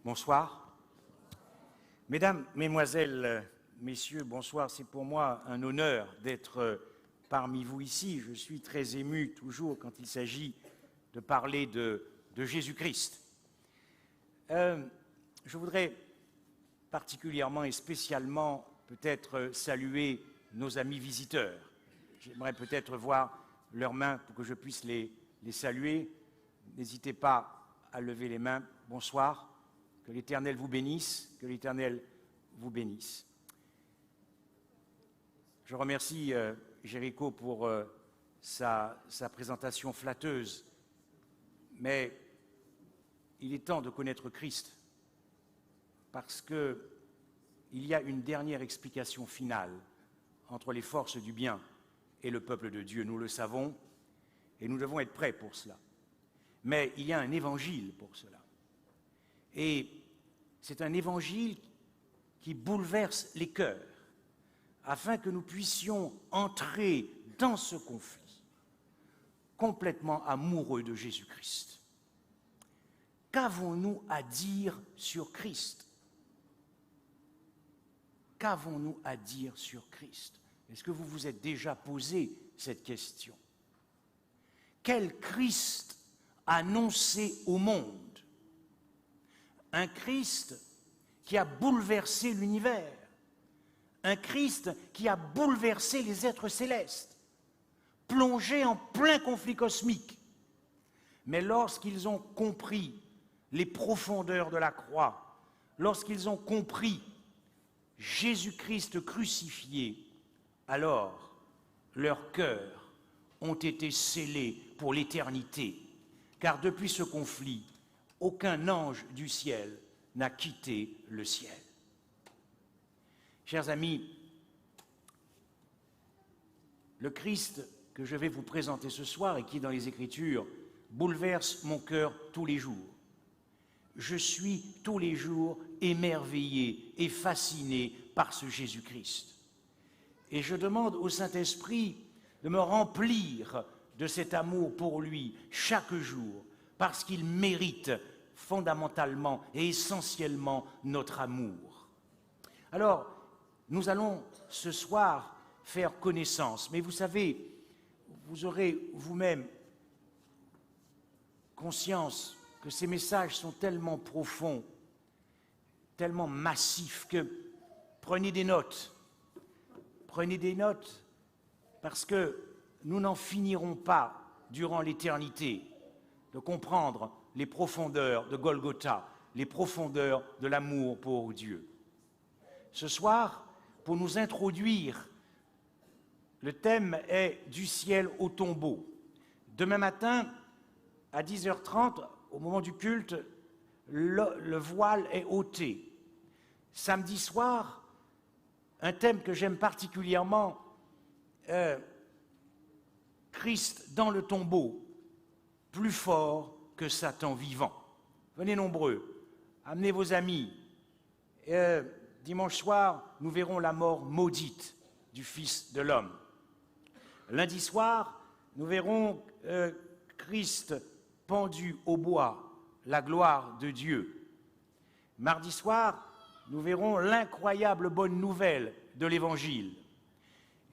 Bonsoir. Mesdames, Mesdemoiselles, Messieurs, bonsoir. C'est pour moi un honneur d'être parmi vous ici. Je suis très ému toujours quand il s'agit de parler de Jésus-Christ. Je voudrais particulièrement et spécialement peut-être saluer nos amis visiteurs. J'aimerais peut-être voir leurs mains pour que je puisse les saluer. N'hésitez pas à lever les mains. Bonsoir. Que l'Éternel vous bénisse, que l'Éternel vous bénisse. Je remercie Jéricho pour sa présentation flatteuse, mais il est temps de connaître Christ, parce qu'il y a une dernière explication finale entre les forces du bien et le peuple de Dieu. Nous le savons, et nous devons être prêts pour cela. Mais il y a un évangile pour cela. Et c'est un évangile qui bouleverse les cœurs, afin que nous puissions entrer dans ce conflit, complètement amoureux de Jésus-Christ. Qu'avons-nous à dire sur Christ? Qu'avons-nous à dire sur Christ? Est-ce que vous vous êtes déjà posé cette question? Quel Christ annoncé au monde? Un Christ qui a bouleversé l'univers, un Christ qui a bouleversé les êtres célestes, plongé en plein conflit cosmique. Mais lorsqu'ils ont compris les profondeurs de la croix, lorsqu'ils ont compris Jésus-Christ crucifié, alors leurs cœurs ont été scellés pour l'éternité, car depuis ce conflit, aucun ange du ciel n'a quitté le ciel. Chers amis, le Christ que je vais vous présenter ce soir et qui est dans les Écritures bouleverse mon cœur tous les jours. Je suis tous les jours émerveillé et fasciné par ce Jésus-Christ. Et je demande au Saint-Esprit de me remplir de cet amour pour lui chaque jour, parce qu'il mérite fondamentalement et essentiellement notre amour. Alors, nous allons ce soir faire connaissance, mais vous savez, vous aurez vous-même conscience que ces messages sont tellement profonds, tellement massifs que prenez des notes parce que nous n'en finirons pas durant l'éternité de comprendre les profondeurs de Golgotha, les profondeurs de l'amour pour Dieu. Ce soir, pour nous introduire, le thème est « Du ciel au tombeau ». Demain matin, à 10h30, au moment du culte, le voile est ôté. Samedi soir, un thème que j'aime particulièrement, Christ dans le tombeau, plus fort que Satan vivant. Venez nombreux, amenez vos amis. Dimanche soir, nous verrons la mort maudite du Fils de l'homme. Lundi soir, nous verrons Christ pendu au bois, la gloire de Dieu. Mardi soir, nous verrons l'incroyable bonne nouvelle de l'Évangile.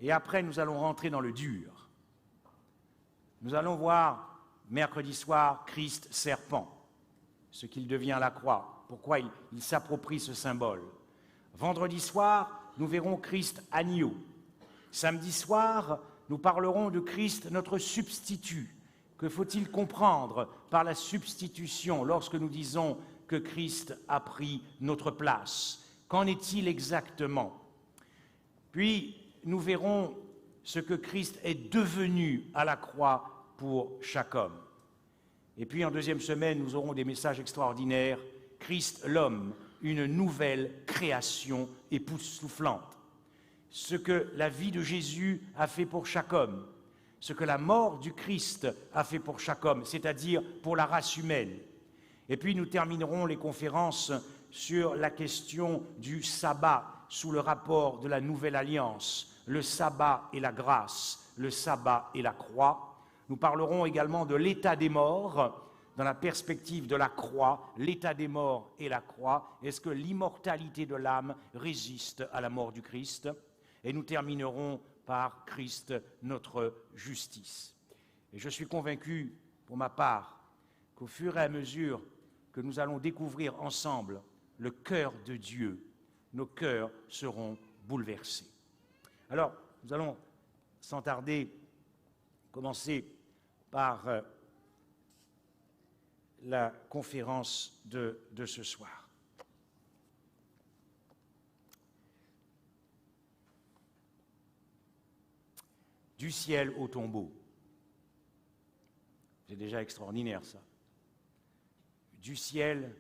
Et après, nous allons rentrer dans le dur. Nous allons voir mercredi soir, Christ serpent, ce qu'il devient à la croix, pourquoi il s'approprie ce symbole. Vendredi soir, nous verrons Christ agneau. Samedi soir, nous parlerons de Christ, notre substitut. Que faut-il comprendre par la substitution lorsque nous disons que Christ a pris notre place? Qu'en est-il exactement? Puis, nous verrons ce que Christ est devenu à la croix pour chaque homme. Et puis, en deuxième semaine, nous aurons des messages extraordinaires. Christ, l'homme, une nouvelle création époustouflante. Ce que la vie de Jésus a fait pour chaque homme, ce que la mort du Christ a fait pour chaque homme, c'est-à-dire pour la race humaine. Et puis, nous terminerons les conférences sur la question du sabbat sous le rapport de la Nouvelle Alliance, le sabbat et la grâce, le sabbat et la croix. Nous parlerons également de l'état des morts dans la perspective de la croix, l'état des morts et la croix? Est-ce que l'immortalité de l'âme résiste à la mort du Christ? Et nous terminerons par Christ, notre justice. Et je suis convaincu, pour ma part, qu'au fur et à mesure que nous allons découvrir ensemble le cœur de Dieu, nos cœurs seront bouleversés. Alors, nous allons sans tarder commencer par la conférence de ce soir. Du ciel au tombeau. C'est déjà extraordinaire, ça. Du ciel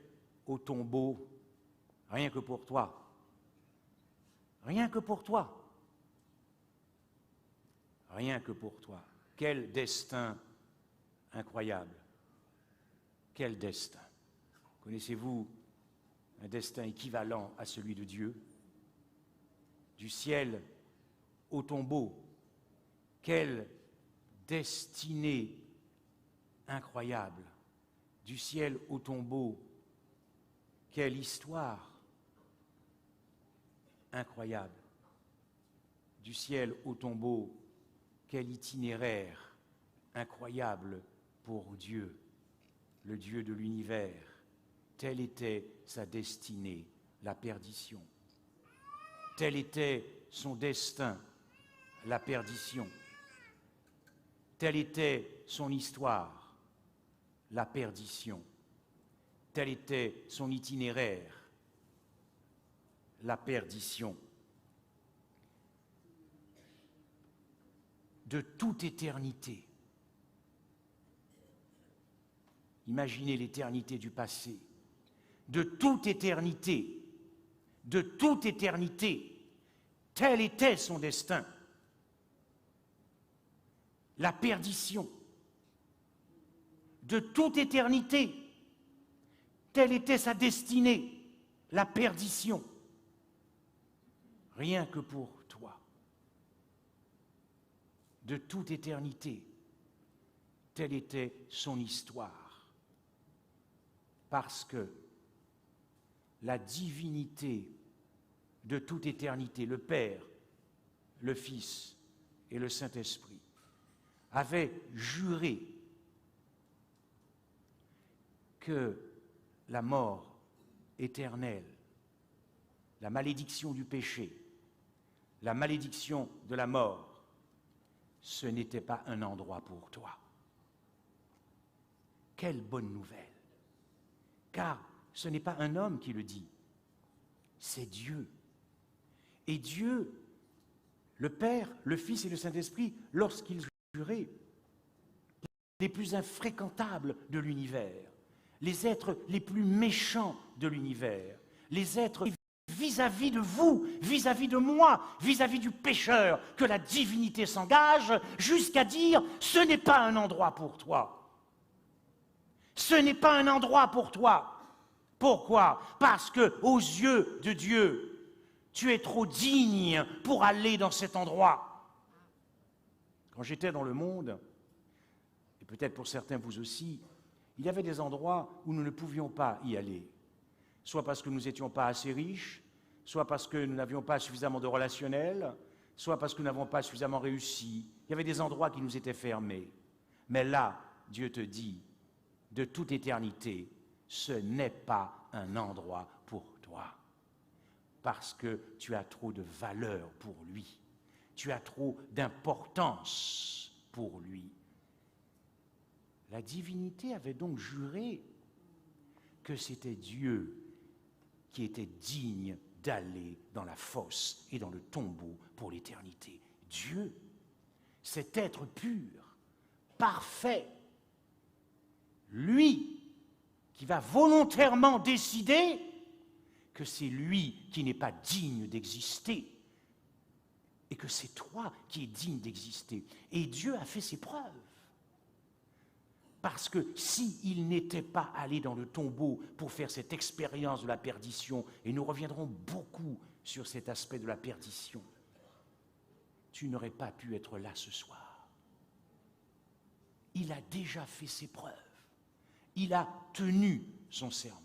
au tombeau, rien que pour toi. Rien que pour toi. Rien que pour toi. Quel destin incroyable. Quel destin. Connaissez-vous un destin équivalent à celui de Dieu? Du ciel au tombeau. Quelle destinée incroyable. Du ciel au tombeau. Quelle histoire incroyable. Du ciel au tombeau. Quel itinéraire incroyable pour Dieu, le Dieu de l'univers. Telle était sa destinée, la perdition. Tel était son destin, la perdition. Telle était son histoire, la perdition. Tel était son itinéraire, la perdition. De toute éternité. Imaginez l'éternité du passé. De toute éternité, tel était son destin. La perdition. De toute éternité, telle était sa destinée, la perdition. Rien que pour toi. De toute éternité, telle était son histoire. Parce que la divinité de toute éternité, le Père, le Fils et le Saint-Esprit, avaient juré que la mort éternelle, la malédiction du péché, la malédiction de la mort, ce n'était pas un endroit pour toi. Quelle bonne nouvelle! Car ce n'est pas un homme qui le dit, c'est Dieu. Et Dieu, le Père, le Fils et le Saint-Esprit, lorsqu'ils juraient, les plus infréquentables de l'univers, les êtres les plus méchants de l'univers, les êtres vis-à-vis de vous, vis-à-vis de moi, vis-à-vis du pécheur, que la divinité s'engage jusqu'à dire « ce n'est pas un endroit pour toi ». Ce n'est pas un endroit pour toi. Pourquoi? Parce que, aux yeux de Dieu, tu es trop digne pour aller dans cet endroit. Quand j'étais dans le monde, et peut-être pour certains vous aussi, il y avait des endroits où nous ne pouvions pas y aller. Soit parce que nous n'étions pas assez riches, soit parce que nous n'avions pas suffisamment de relationnel, soit parce que nous n'avons pas suffisamment réussi. Il y avait des endroits qui nous étaient fermés. Mais là, Dieu te dit, de toute éternité, ce n'est pas un endroit pour toi. Parce que tu as trop de valeur pour lui. Tu as trop d'importance pour lui. La divinité avait donc juré que c'était Dieu qui était digne d'aller dans la fosse et dans le tombeau pour l'éternité. Dieu, cet être pur, parfait, lui qui va volontairement décider que c'est lui qui n'est pas digne d'exister et que c'est toi qui es digne d'exister. Et Dieu a fait ses preuves. Parce que s'il n'était pas allé dans le tombeau pour faire cette expérience de la perdition, et nous reviendrons beaucoup sur cet aspect de la perdition, tu n'aurais pas pu être là ce soir. Il a déjà fait ses preuves. Il a tenu son serment.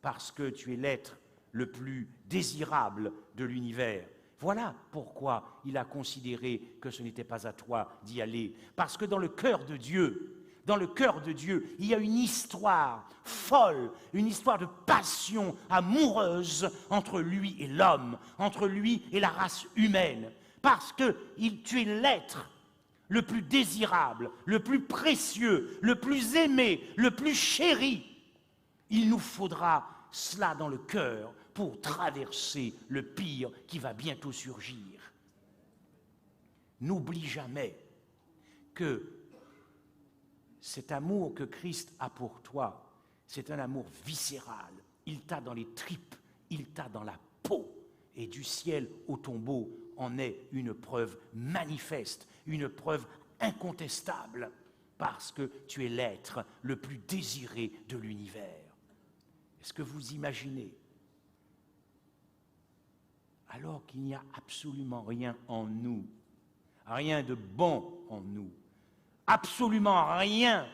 Parce que tu es l'être le plus désirable de l'univers. Voilà pourquoi il a considéré que ce n'était pas à toi d'y aller. Parce que dans le cœur de Dieu, il y a une histoire folle, une histoire de passion amoureuse entre lui et l'homme, entre lui et la race humaine. Parce que tu es l'être le plus désirable, le plus précieux, le plus aimé, le plus chéri. Il nous faudra cela dans le cœur pour traverser le pire qui va bientôt surgir. N'oublie jamais que cet amour que Christ a pour toi, c'est un amour viscéral. Il t'a dans les tripes, il t'a dans la peau. Et du ciel au tombeau en est une preuve manifeste, une preuve incontestable, parce que tu es l'être le plus désiré de l'univers. Est-ce que vous imaginez, alors qu'il n'y a absolument rien en nous, rien de bon en nous, absolument rien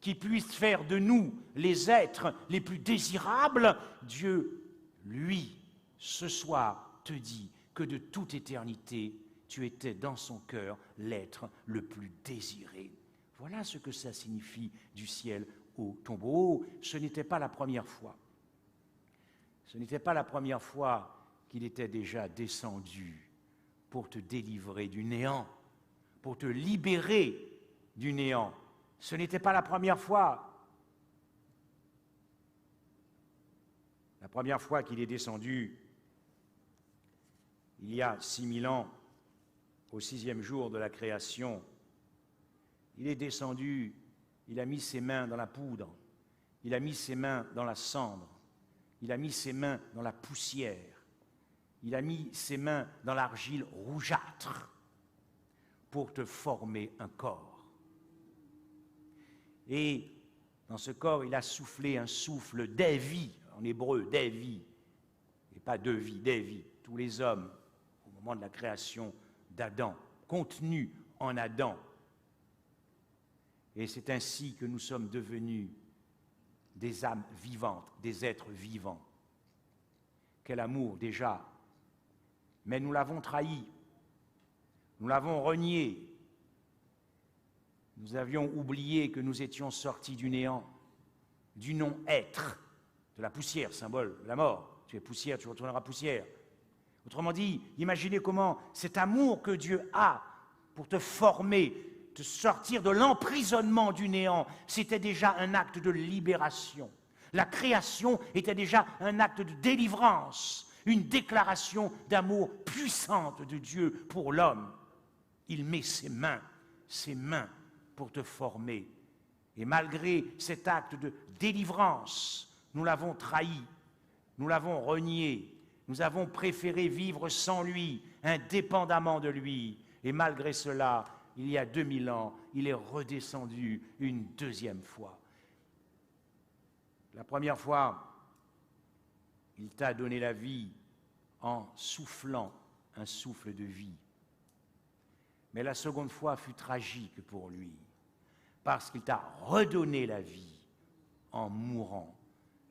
qui puisse faire de nous les êtres les plus désirables, Dieu, lui, ce soir, te dit que de toute éternité, tu étais dans son cœur l'être le plus désiré. Voilà ce que ça signifie du ciel au tombeau. Ce n'était pas la première fois. Ce n'était pas la première fois qu'il était déjà descendu pour te délivrer du néant, pour te libérer du néant. Ce n'était pas la première fois. La première fois qu'il est descendu, il y a 6000 ans, au 6e jour de la création, il est descendu, il a mis ses mains dans la poudre, il a mis ses mains dans la cendre, il a mis ses mains dans la poussière, il a mis ses mains dans l'argile rougeâtre pour te former un corps. Et dans ce corps, il a soufflé un souffle d'évi, en hébreu, d'évi, et pas de vie, d'évi. Tous les hommes, au moment de la création d'Adam, contenus en Adam. Et c'est ainsi que nous sommes devenus des âmes vivantes, des êtres vivants. Quel amour déjà! Mais nous l'avons trahi, nous l'avons renié. Nous avions oublié que nous étions sortis du néant, du non-être, de la poussière, symbole de la mort. Tu es poussière, tu retourneras poussière. Autrement dit, imaginez comment cet amour que Dieu a pour te former, te sortir de l'emprisonnement du néant, c'était déjà un acte de libération. La création était déjà un acte de délivrance, une déclaration d'amour puissante de Dieu pour l'homme. Il met ses mains pour te former. Et malgré cet acte de délivrance, nous l'avons trahi, nous l'avons renié, nous avons préféré vivre sans lui, indépendamment de lui. Et malgré cela, il y a 2000 ans, il est redescendu une deuxième fois. La première fois, il t'a donné la vie en soufflant un souffle de vie. Mais la seconde fois fut tragique pour lui, parce qu'il t'a redonné la vie en mourant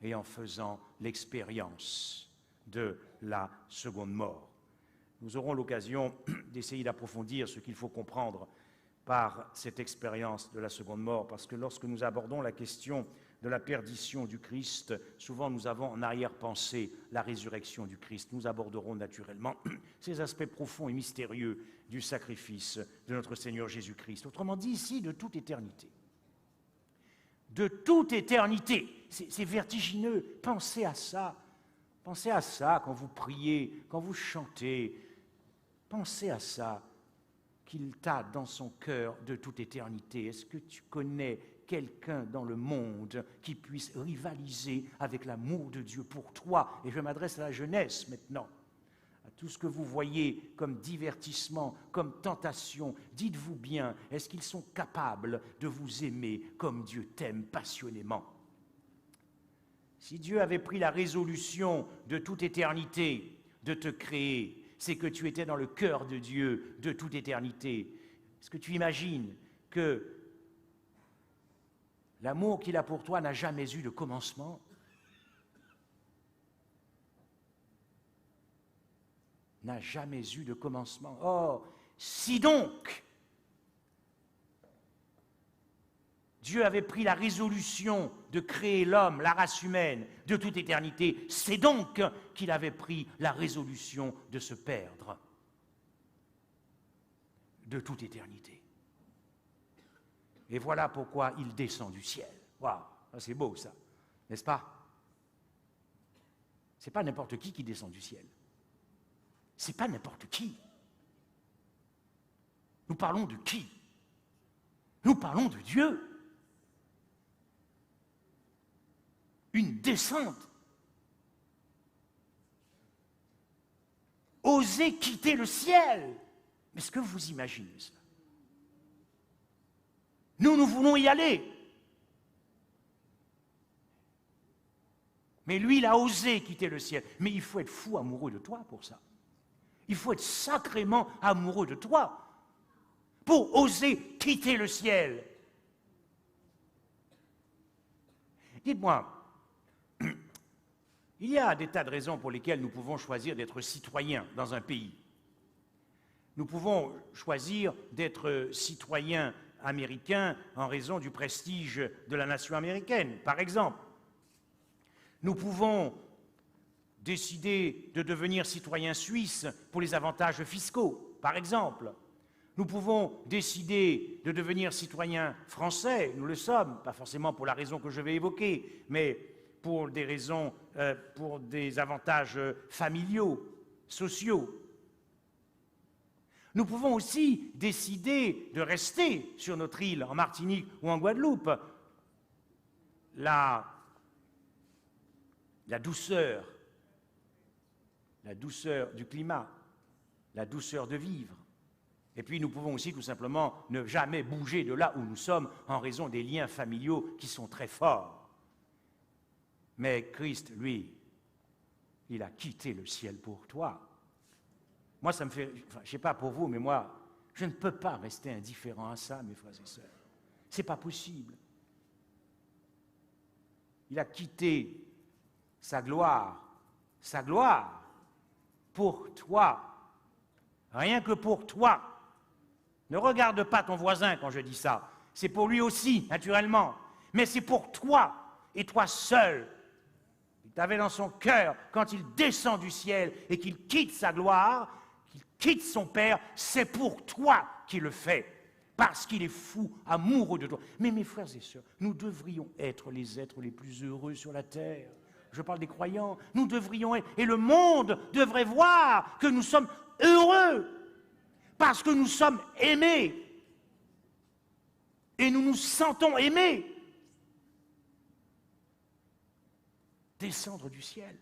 et en faisant l'expérience de la seconde mort. Nous aurons l'occasion d'essayer d'approfondir ce qu'il faut comprendre par cette expérience de la seconde mort, parce que lorsque nous abordons la question de la perdition du Christ, souvent nous avons en arrière-pensée la résurrection du Christ. Nous aborderons naturellement ces aspects profonds et mystérieux du sacrifice de notre Seigneur Jésus-Christ. Autrement dit, ici, de toute éternité. De toute éternité. C'est vertigineux. Pensez à ça. Pensez à ça quand vous priez, quand vous chantez. Pensez à ça, qu'il t'a dans son cœur de toute éternité. Est-ce que tu connais quelqu'un dans le monde qui puisse rivaliser avec l'amour de Dieu pour toi? Et je m'adresse à la jeunesse maintenant, à tout ce que vous voyez comme divertissement, comme tentation. Dites-vous bien, est-ce qu'ils sont capables de vous aimer comme Dieu t'aime passionnément? Si Dieu avait pris la résolution de toute éternité de te créer, c'est que tu étais dans le cœur de Dieu de toute éternité. Est-ce que tu imagines que L'amour qu'il a pour toi n'a jamais eu de commencement. N'a jamais eu de commencement. Oh, si donc Dieu avait pris la résolution de créer l'homme, la race humaine, de toute éternité, c'est donc qu'il avait pris la résolution de se perdre de toute éternité. Et voilà pourquoi il descend du ciel. Waouh, c'est beau ça, n'est-ce pas? C'est pas n'importe qui descend du ciel. C'est pas n'importe qui. Nous parlons de qui? Nous parlons de Dieu. Une descente. Oser quitter le ciel. Mais est-ce que vous imaginez cela? Nous voulons y aller. Mais lui, il a osé quitter le ciel. Mais il faut être fou amoureux de toi pour ça. Il faut être sacrément amoureux de toi pour oser quitter le ciel. Dites-moi, il y a des tas de raisons pour lesquelles nous pouvons choisir d'être citoyens dans un pays. Nous pouvons choisir d'être citoyens américains en raison du prestige de la nation américaine, par exemple. Nous pouvons décider de devenir citoyens suisses pour les avantages fiscaux, par exemple. Nous pouvons décider de devenir citoyens français, nous le sommes, pas forcément pour la raison que je vais évoquer, mais pour des raisons, pour des avantages familiaux, sociaux. Nous pouvons aussi décider de rester sur notre île, en Martinique ou en Guadeloupe. La douceur du climat, la douceur de vivre. Et puis nous pouvons aussi tout simplement ne jamais bouger de là où nous sommes en raison des liens familiaux qui sont très forts. Mais Christ, lui, il a quitté le ciel pour toi. Moi, ça me fait, je ne sais pas pour vous, mais moi, je ne peux pas rester indifférent à ça, mes frères et sœurs. Ce n'est pas possible. Il a quitté sa gloire, pour toi, rien que pour toi. Ne regarde pas ton voisin quand je dis ça. C'est pour lui aussi, naturellement. Mais c'est pour toi, et toi seul. Il t'avait dans son cœur, quand il descend du ciel et qu'il quitte sa gloire, qu'il quitte son Père, c'est pour toi qu'il le fait. Parce qu'il est fou, amoureux de toi. Mais mes frères et sœurs, nous devrions être les êtres les plus heureux sur la terre. Je parle des croyants. Nous devrions être, et le monde devrait voir que nous sommes heureux. Parce que nous sommes aimés. Et nous nous sentons aimés. Descendre du ciel.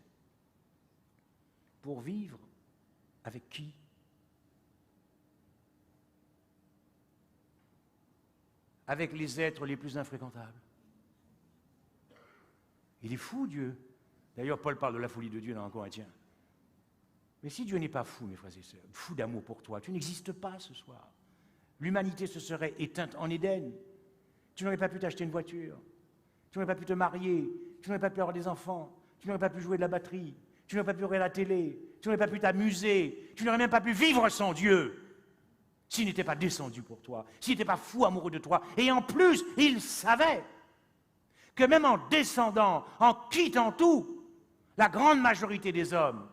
Pour vivre avec qui? Avec les êtres les plus infréquentables. Il est fou, Dieu. D'ailleurs, Paul parle de la folie de Dieu dans 1 Corinthiens. Mais si Dieu n'est pas fou, mes frères et sœurs, fou d'amour pour toi, tu n'existes pas ce soir. L'humanité se serait éteinte en Éden. Tu n'aurais pas pu t'acheter une voiture. Tu n'aurais pas pu te marier. Tu n'aurais pas pu avoir des enfants. Tu n'aurais pas pu jouer de la batterie. Tu n'aurais pas pu regarder la télé. Tu n'aurais pas pu t'amuser. Tu n'aurais même pas pu vivre sans Dieu. S'il n'était pas descendu pour toi. S'il n'était pas fou amoureux de toi. Et en plus, il savait que même en descendant, en quittant tout, la grande majorité des hommes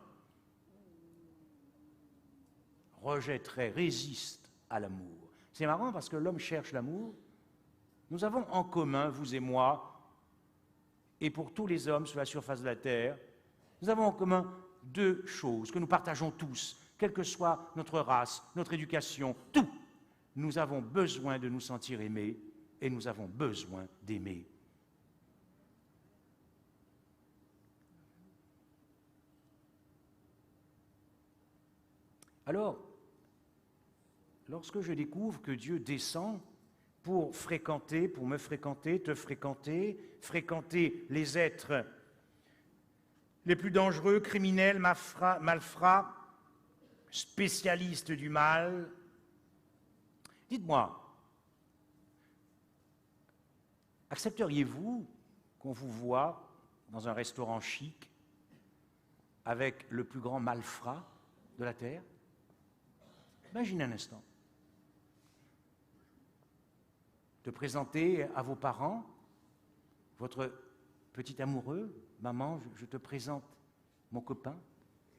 rejetterait, résiste à l'amour. C'est marrant parce que l'homme cherche l'amour. Nous avons en commun, vous et moi, et pour tous les hommes sur la surface de la terre, nous avons en commun deux choses que nous partageons tous, quelle que soit notre race, notre éducation, tout. Nous avons besoin de nous sentir aimés et nous avons besoin d'aimer. Alors, lorsque je découvre que Dieu descend pour fréquenter, pour me fréquenter, te fréquenter, fréquenter les êtres les plus dangereux, criminels, malfrats, spécialistes du mal, dites-moi, Accepteriez-vous qu'on vous voie dans un restaurant chic avec le plus grand malfrat de la Terre? Imaginez un instant. De présenter à vos parents votre petit amoureux, maman, je te présente mon copain,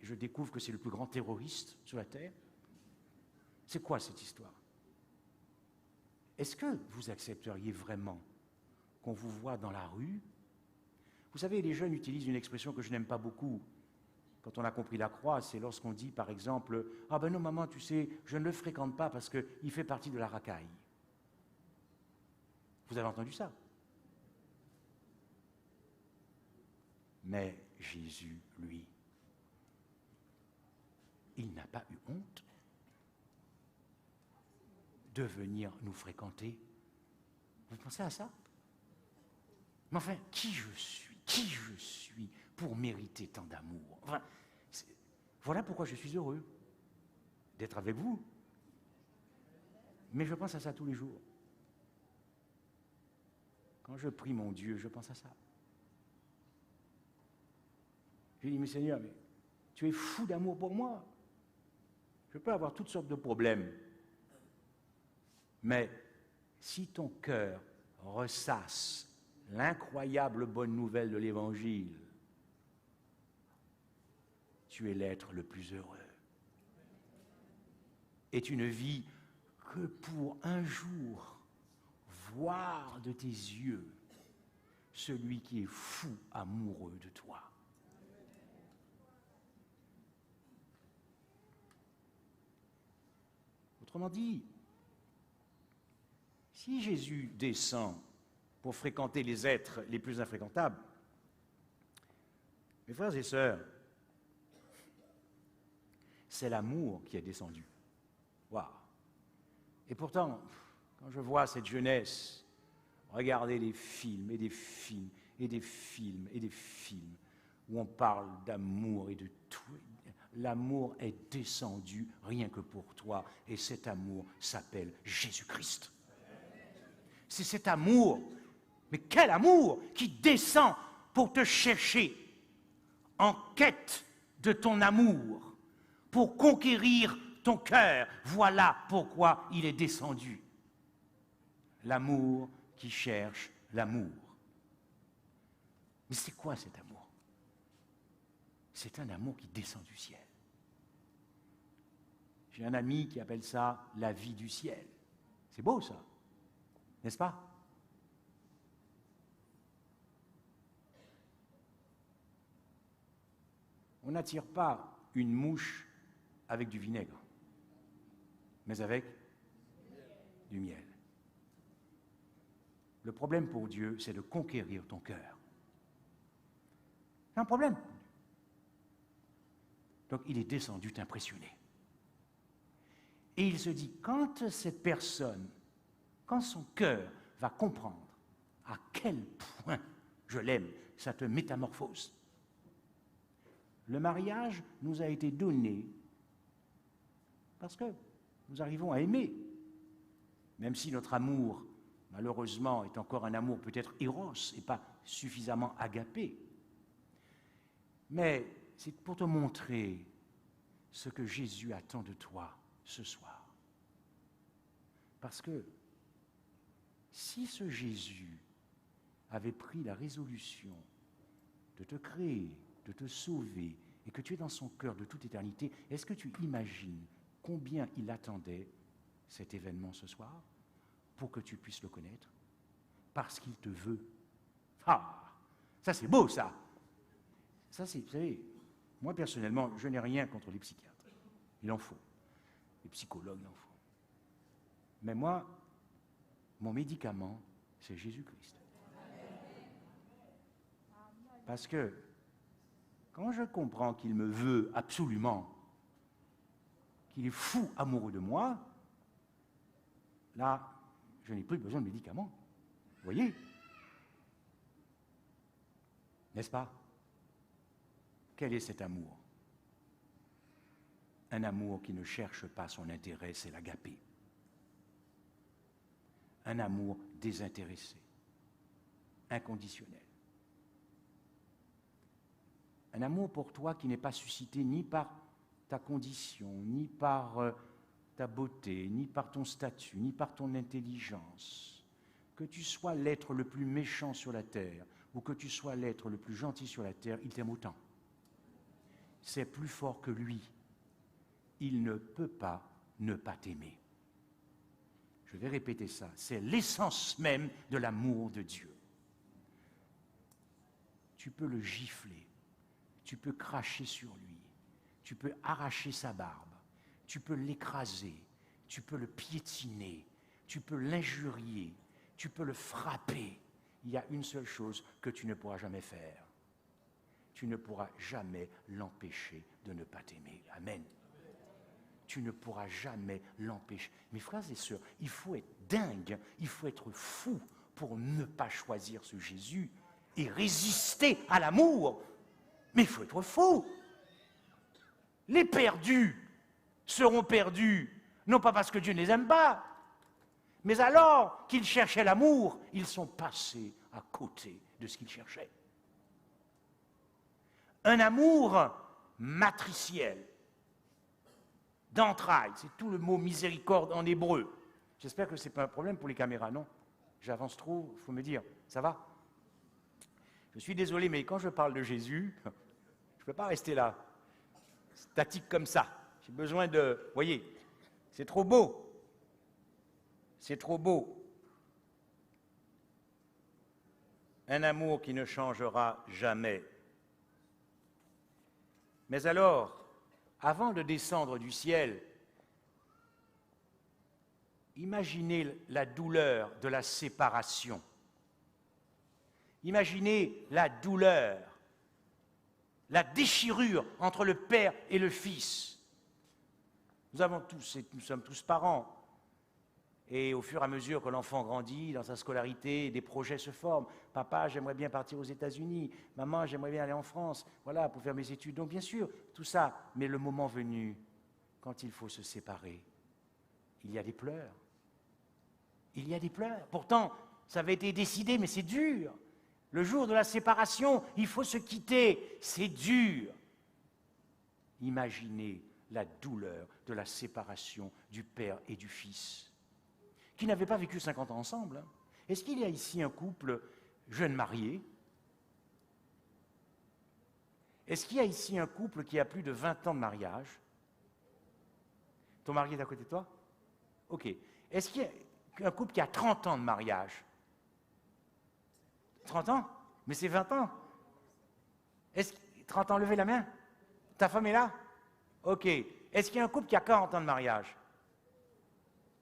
et je découvre que c'est le plus grand terroriste sur la Terre. C'est quoi cette histoire? Est-ce que vous accepteriez vraiment qu'on vous voit dans la rue? Vous savez, les jeunes utilisent une expression que je n'aime pas beaucoup. Quand on a compris la croix, c'est lorsqu'on dit, par exemple, « Ah ben non, maman, tu sais, je ne le fréquente pas parce qu'il fait partie de la racaille. » Vous avez entendu ça? Mais Jésus, lui, il n'a pas eu honte de venir nous fréquenter. Vous pensez à ça? Mais enfin, qui je suis pour mériter tant d'amour? Enfin, voilà pourquoi je suis heureux d'être avec vous. Mais je pense à ça tous les jours. Quand je prie mon Dieu, je pense à ça. Je dis, mais Seigneur, mais tu es fou d'amour pour moi. Je peux avoir toutes sortes de problèmes. Mais si ton cœur ressasse l'incroyable bonne nouvelle de l'Évangile, tu es l'être le plus heureux. Et tu ne vis que pour un jour voir de tes yeux celui qui est fou amoureux de toi. Autrement dit, si Jésus descend pour fréquenter les êtres les plus infréquentables, mes frères et sœurs, c'est l'amour qui est descendu. Waouh! Et pourtant, quand je vois cette jeunesse regarder des films et des films et des films et des films où on parle d'amour et de tout, l'amour est descendu rien que pour toi, et cet amour s'appelle Jésus-Christ. C'est cet amour, mais quel amour, qui descend pour te chercher en quête de ton amour, pour conquérir ton cœur. Voilà pourquoi il est descendu. L'amour qui cherche l'amour. Mais c'est quoi cet amour? C'est un amour qui descend du ciel. J'ai un ami qui appelle ça la vie du ciel. C'est beau ça, n'est-ce pas? On n'attire pas une mouche avec du vinaigre, mais avec du miel. Le problème pour Dieu, c'est de conquérir ton cœur. C'est un problème. Donc il est descendu t'impressionner. Et il se dit, quand cette personne, quand son cœur va comprendre à quel point je l'aime, ça te métamorphose. Le mariage nous a été donné parce que nous arrivons à aimer, même si notre amour, malheureusement, est encore un amour peut-être éros et pas suffisamment agapé. Mais c'est pour te montrer ce que Jésus attend de toi ce soir. Parce que si ce Jésus avait pris la résolution de te créer, de te sauver, et que tu es dans son cœur de toute éternité, est-ce que tu imagines combien il attendait cet événement ce soir pour que tu puisses le connaître? Parce qu'il te veut. Ah, ça c'est beau ça. Ça c'est, vous savez, moi personnellement, je n'ai rien contre les psychiatres. Il en faut. Les psychologues, il en faut. Mais moi, mon médicament, c'est Jésus-Christ. Parce que quand je comprends qu'il me veut absolument, qu'il est fou amoureux de moi, là, je n'ai plus besoin de médicaments. Vous voyez? N'est-ce pas? Quel est cet amour? Un amour qui ne cherche pas son intérêt, c'est l'agapé. Un amour désintéressé. inconditionnel. Un amour pour toi qui n'est pas suscité ni par ta condition, ni par ta beauté, ni par ton statut, ni par ton intelligence. Que tu sois l'être le plus méchant sur la terre ou que tu sois l'être le plus gentil sur la terre, il t'aime autant. C'est plus fort que lui. Il ne peut pas ne pas t'aimer. Je vais répéter ça. C'est l'essence même de l'amour de Dieu. Tu peux le gifler, tu peux cracher sur lui, tu peux arracher sa barbe, tu peux l'écraser, tu peux le piétiner, tu peux l'injurier, tu peux le frapper. Il y a une seule chose que tu ne pourras jamais faire. Tu ne pourras jamais l'empêcher de ne pas t'aimer. Amen. Tu ne pourras jamais l'empêcher. Mes frères et sœurs, il faut être dingue, il faut être fou pour ne pas choisir ce Jésus et résister à l'amour. Mais il faut être fou. Les perdus seront perdus, non pas parce que Dieu ne les aime pas, mais alors qu'ils cherchaient l'amour, ils sont passés à côté de ce qu'ils cherchaient. Un amour matriciel, d'entrailles, c'est tout le mot miséricorde en hébreu. J'espère que ce n'est pas un problème pour les caméras, non? J'avance trop, il faut me dire, ça va? Je suis désolé, mais quand je parle de Jésus, je ne peux pas rester là, statique comme ça. J'ai besoin de... Vous voyez, c'est trop beau. C'est trop beau. Un amour qui ne changera jamais. Mais alors, avant de descendre du ciel, imaginez la douleur de la séparation. Imaginez la douleur, la déchirure entre le Père et le Fils. Nous sommes tous parents. Et au fur et à mesure que l'enfant grandit dans sa scolarité, des projets se forment. Papa, j'aimerais bien partir aux États-Unis. Maman, j'aimerais bien aller en France, voilà, pour faire mes études. Donc bien sûr, tout ça. Mais le moment venu, quand il faut se séparer, il y a des pleurs. Il y a des pleurs. Pourtant, ça avait été décidé, mais c'est dur. Le jour de la séparation, il faut se quitter. C'est dur. Imaginez la douleur de la séparation du Père et du Fils, qui n'avaient pas vécu 50 ans ensemble. Est-ce qu'il y a ici un couple jeune marié? Est-ce qu'il y a ici un couple qui a plus de 20 ans de mariage? Ton mari est à côté de toi? Ok. Est-ce qu'il y a un couple qui a 30 ans de mariage? 30 ans? Mais c'est 20 ans. 30 ans, levez la main. Ta femme est là? Ok. Est-ce qu'il y a un couple qui a 40 ans de mariage?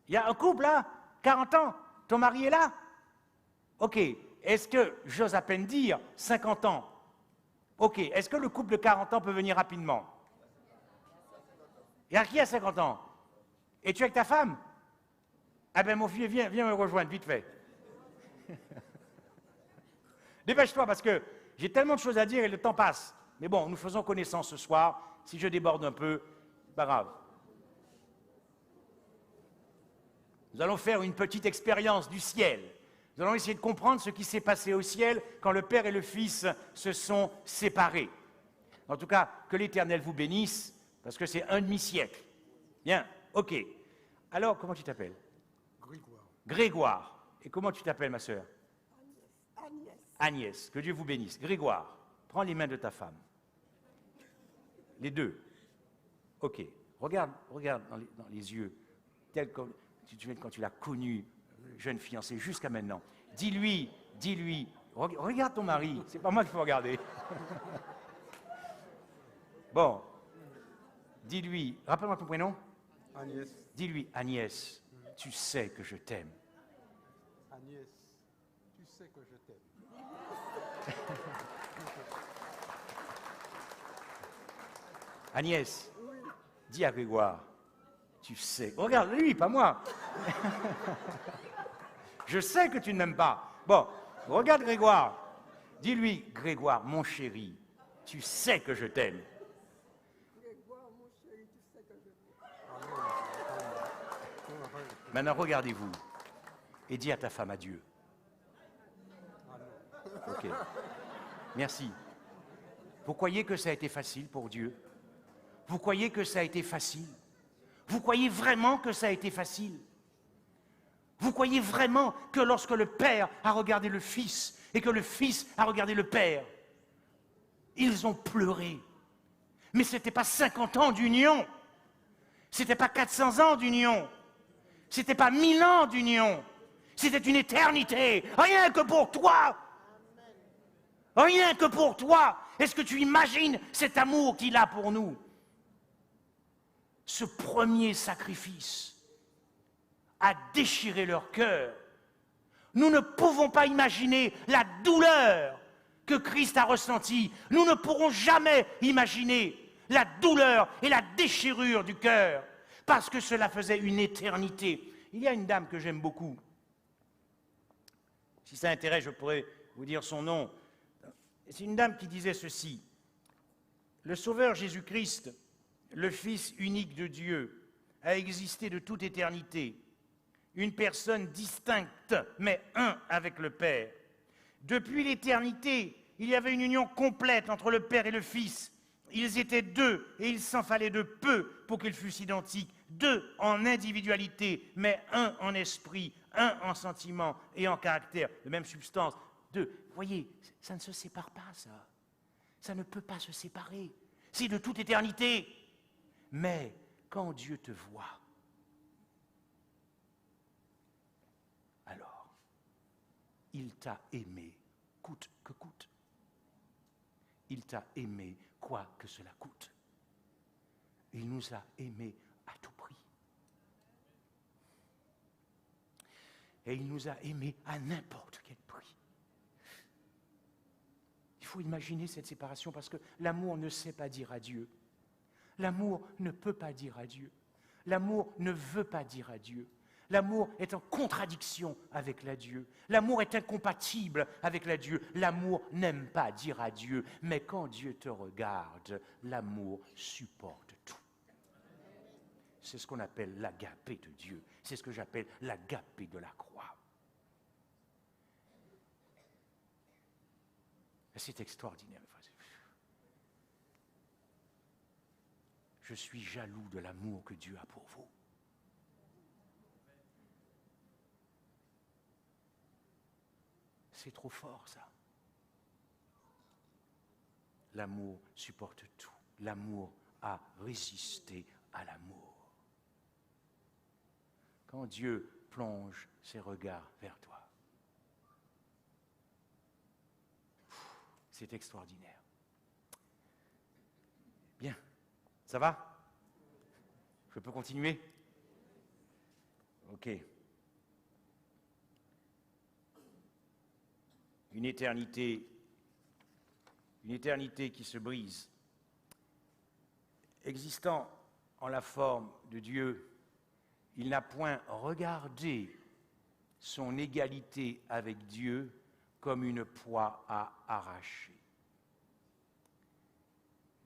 Il y a un couple là? 40 ans, ton mari est là? Ok, est-ce que, j'ose à peine dire, 50 ans? Ok, est-ce que le couple de 40 ans peut venir rapidement? Il y a qui a 50 ans? Et tu es avec ta femme? Ah ben mon fils, viens me rejoindre, vite fait. Dépêche-toi parce que j'ai tellement de choses à dire et le temps passe. Mais bon, nous faisons connaissance ce soir. Si je déborde un peu, pas grave. Nous allons faire une petite expérience du ciel. Nous allons essayer de comprendre ce qui s'est passé au ciel quand le Père et le Fils se sont séparés. En tout cas, que l'Éternel vous bénisse, parce que c'est un demi-siècle. Bien, ok. Alors, comment tu t'appelles? Grégoire. Grégoire. Et comment tu t'appelles, ma sœur? Agnès. Agnès. Que Dieu vous bénisse. Grégoire, prends les mains de ta femme. Les deux. Ok. Regarde dans les yeux, tel que quand tu l'as connue, jeune fiancée, jusqu'à maintenant. Dis-lui, regarde ton mari, c'est pas moi qu'il faut regarder. Bon, dis-lui, rappelle-moi ton prénom. Agnès. Dis-lui, Agnès, tu sais que je t'aime. Agnès, tu sais que je t'aime. Agnès, dis à Grégoire, tu sais. Regarde, lui, pas moi. Je sais que tu ne m'aimes pas. Bon, regarde Grégoire. Dis-lui, Grégoire, mon chéri, tu sais que je t'aime. Grégoire, mon chéri, tu sais que je t'aime. Maintenant, regardez-vous et dis à ta femme adieu. Ok. Merci. Vous croyez que ça a été facile pour Dieu? Vous croyez que ça a été facile? Vous croyez vraiment que ça a été facile? Vous croyez vraiment que lorsque le Père a regardé le Fils et que le Fils a regardé le Père, ils ont pleuré? Mais ce n'était pas 50 ans d'union, ce n'était pas 400 ans d'union, ce n'était pas 1000 ans d'union, c'était une éternité, rien que pour toi. Rien que pour toi. Est-ce que tu imagines cet amour qu'il a pour nous? Ce premier sacrifice a déchiré leur cœur. Nous ne pouvons pas imaginer la douleur que Christ a ressentie. Nous ne pourrons jamais imaginer la douleur et la déchirure du cœur, parce que cela faisait une éternité. Il y a une dame que j'aime beaucoup. Si ça intéresse, je pourrais vous dire son nom. C'est une dame qui disait ceci: le Sauveur Jésus-Christ, le Fils unique de Dieu, a existé de toute éternité, une personne distincte, mais un avec le Père. Depuis l'éternité, il y avait une union complète entre le Père et le Fils. Ils étaient deux, et il s'en fallait de peu pour qu'ils fussent identiques, deux en individualité, mais un en esprit, un en sentiment et en caractère, de même substance. Deux. Voyez, ça ne se sépare pas, ça. Ça ne peut pas se séparer. C'est de toute éternité. Mais quand Dieu te voit, alors, il t'a aimé, coûte que coûte. Il t'a aimé, quoi que cela coûte. Il nous a aimés à tout prix. Et il nous a aimés à n'importe quel prix. Il faut imaginer cette séparation parce que l'amour ne sait pas dire adieu. L'amour ne peut pas dire adieu. L'amour ne veut pas dire adieu. L'amour est en contradiction avec l'adieu. L'amour est incompatible avec l'adieu. L'amour n'aime pas dire adieu. Mais quand Dieu te regarde, l'amour supporte tout. C'est ce qu'on appelle l'agapé de Dieu. C'est ce que j'appelle l'agapé de la croix. C'est extraordinaire. Je suis jaloux de l'amour que Dieu a pour vous. C'est trop fort, ça. L'amour supporte tout. L'amour a résisté à l'amour. Quand Dieu plonge ses regards vers toi, c'est extraordinaire. Bien, ça va? Je peux continuer? Ok. Une éternité qui se brise, existant en la forme de Dieu, il n'a point regardé son égalité avec Dieu comme une proie à arracher.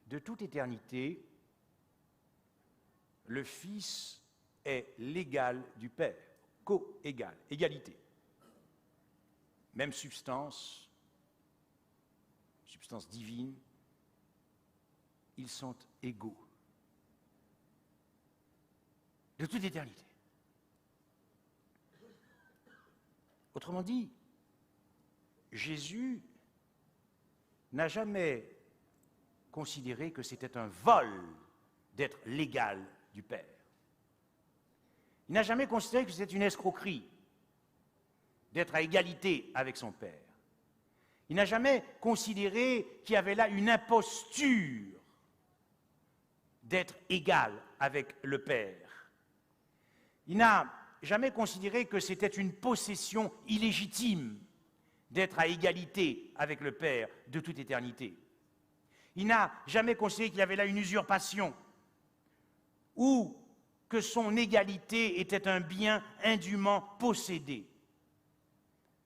De toute éternité, le Fils est l'égal du Père, co-égal, égalité. Même substance divine, ils sont égaux. De toute éternité. Autrement dit, Jésus n'a jamais considéré que c'était un vol d'être l'égal du Père. Il n'a jamais considéré que c'était une escroquerie d'être à égalité avec son Père. Il n'a jamais considéré qu'il y avait là une imposture d'être égal avec le Père. Il n'a jamais considéré que c'était une possession illégitime d'être à égalité avec le Père de toute éternité. Il n'a jamais considéré qu'il y avait là une usurpation ou que son égalité était un bien indûment possédé.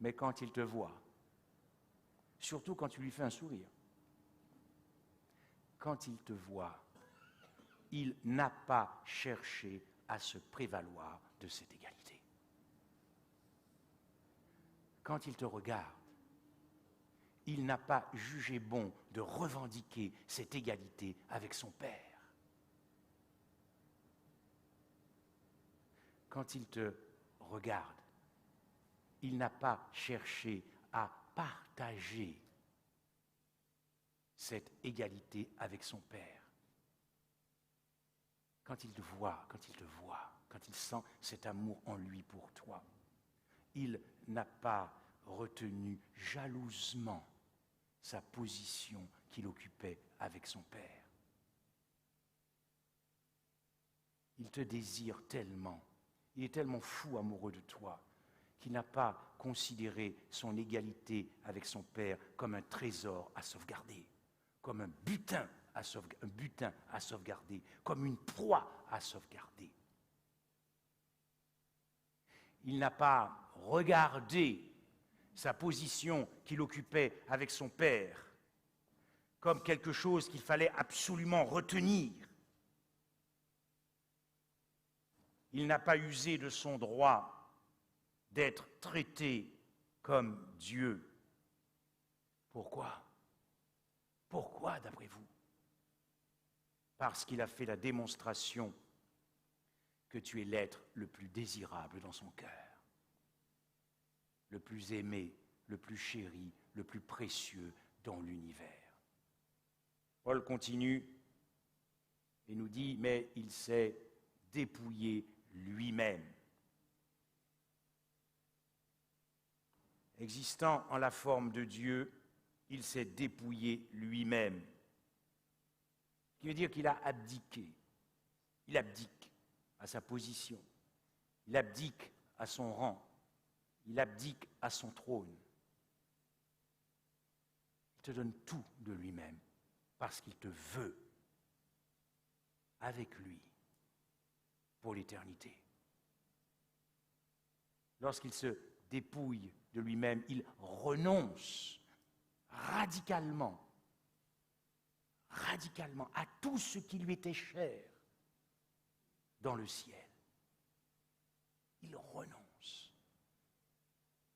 Mais quand il te voit, surtout quand tu lui fais un sourire, quand il te voit, il n'a pas cherché à se prévaloir de cette égalité. Quand il te regarde, il n'a pas jugé bon de revendiquer cette égalité avec son Père. Quand il te regarde, il n'a pas cherché à partager cette égalité avec son Père. Quand il te voit, quand il sent cet amour en lui pour toi, il n'a pas retenu jalousement sa position qu'il occupait avec son Père. Il te désire tellement, il est tellement fou amoureux de toi, qu'il n'a pas considéré son égalité avec son Père comme un trésor à sauvegarder, comme un butin à sauvegarder, comme une proie à sauvegarder. Il n'a pas regardé sa position qu'il occupait avec son Père comme quelque chose qu'il fallait absolument retenir. Il n'a pas usé de son droit d'être traité comme Dieu. Pourquoi? Pourquoi, d'après vous? Parce qu'il a fait la démonstration que tu es l'être le plus désirable dans son cœur, le plus aimé, le plus chéri, le plus précieux dans l'univers. Paul continue et nous dit, mais il s'est dépouillé lui-même. Existant en la forme de Dieu, il s'est dépouillé lui-même. Ce qui veut dire qu'il a abdiqué. Il abdique à sa position. Il abdique à son rang. Il abdique à son trône. Il te donne tout de lui-même parce qu'il te veut avec lui pour l'éternité. Lorsqu'il se dépouille de lui-même, il renonce radicalement à tout ce qui lui était cher dans le ciel. Il renonce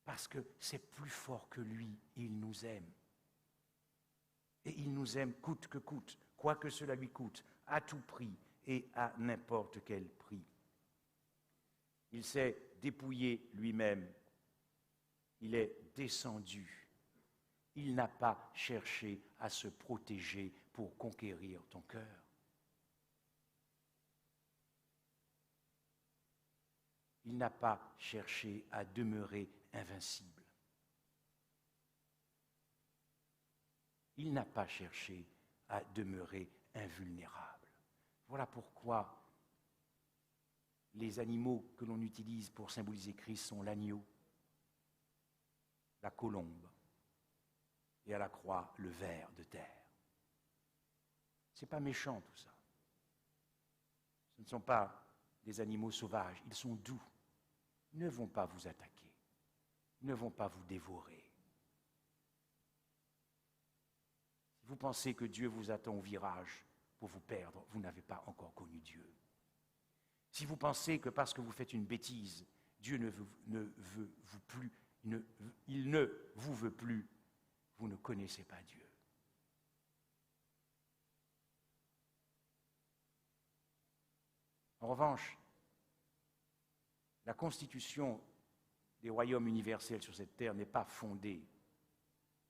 parce que c'est plus fort que lui, il nous aime. Et il nous aime coûte que coûte, quoi que cela lui coûte, à tout prix et à n'importe quel prix. Il s'est dépouillé lui-même. Il est descendu. Il n'a pas cherché à se protéger pour conquérir ton cœur. Il n'a pas cherché à demeurer invincible. Il n'a pas cherché à demeurer invulnérable. Voilà pourquoi les animaux que l'on utilise pour symboliser Christ sont l'agneau, la colombe et à la croix le ver de terre. Ce n'est pas méchant tout ça. Ce ne sont pas des animaux sauvages, ils sont doux. Ils ne vont pas vous attaquer, ils ne vont pas vous dévorer. Si vous pensez que Dieu vous attend au virage pour vous perdre, vous n'avez pas encore connu Dieu. Si vous pensez que parce que vous faites une bêtise, Dieu ne veut vous plus, il ne vous veut plus, vous ne connaissez pas Dieu. En revanche, la constitution des royaumes universels sur cette terre n'est pas fondée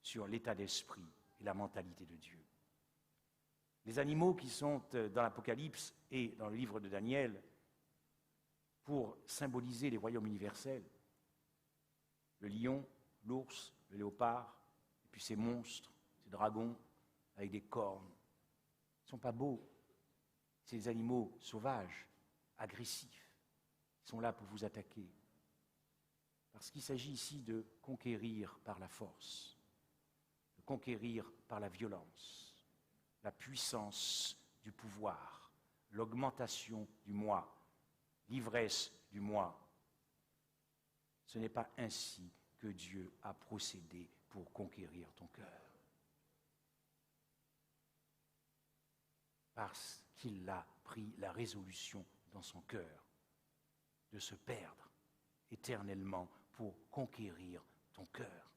sur l'état d'esprit et la mentalité de Dieu. Les animaux qui sont dans l'Apocalypse et dans le livre de Daniel, pour symboliser les royaumes universels, le lion, l'ours, le léopard, et puis ces monstres, ces dragons avec des cornes, ils ne sont pas beaux. C'est des animaux sauvages, agressifs. Ils sont là pour vous attaquer. Parce qu'il s'agit ici de conquérir par la force, de conquérir par la violence, la puissance du pouvoir, l'augmentation du moi, l'ivresse du moi. Ce n'est pas ainsi que Dieu a procédé pour conquérir ton cœur. Parce qu'il a pris la résolution dans son cœur de se perdre éternellement pour conquérir ton cœur.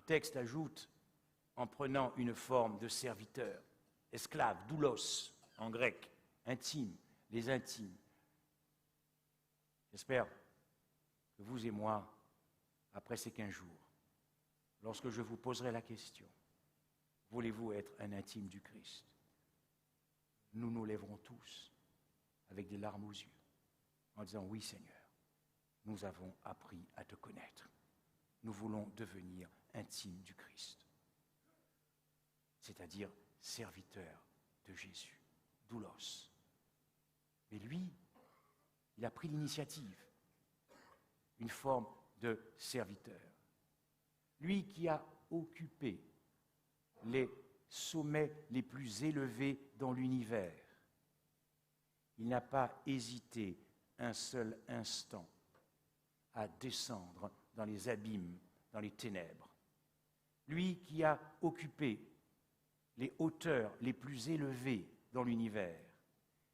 texte ajoute, en prenant une forme de serviteur, esclave, doulos, en grec, intime, les intimes. J'espère que vous et moi, après ces 15 jours, lorsque je vous poserai la question, voulez-vous être un intime du Christ? Nous nous lèverons tous avec des larmes aux yeux, en disant, oui Seigneur, nous avons appris à te connaître. Nous voulons devenir intimes du Christ, c'est-à-dire serviteurs de Jésus, doulos. Mais lui, il a pris l'initiative, une forme de serviteur. Lui qui a occupé les sommets les plus élevés dans l'univers, il n'a pas hésité un seul instant à descendre dans les abîmes, dans les ténèbres. Lui qui a occupé les hauteurs les plus élevées dans l'univers,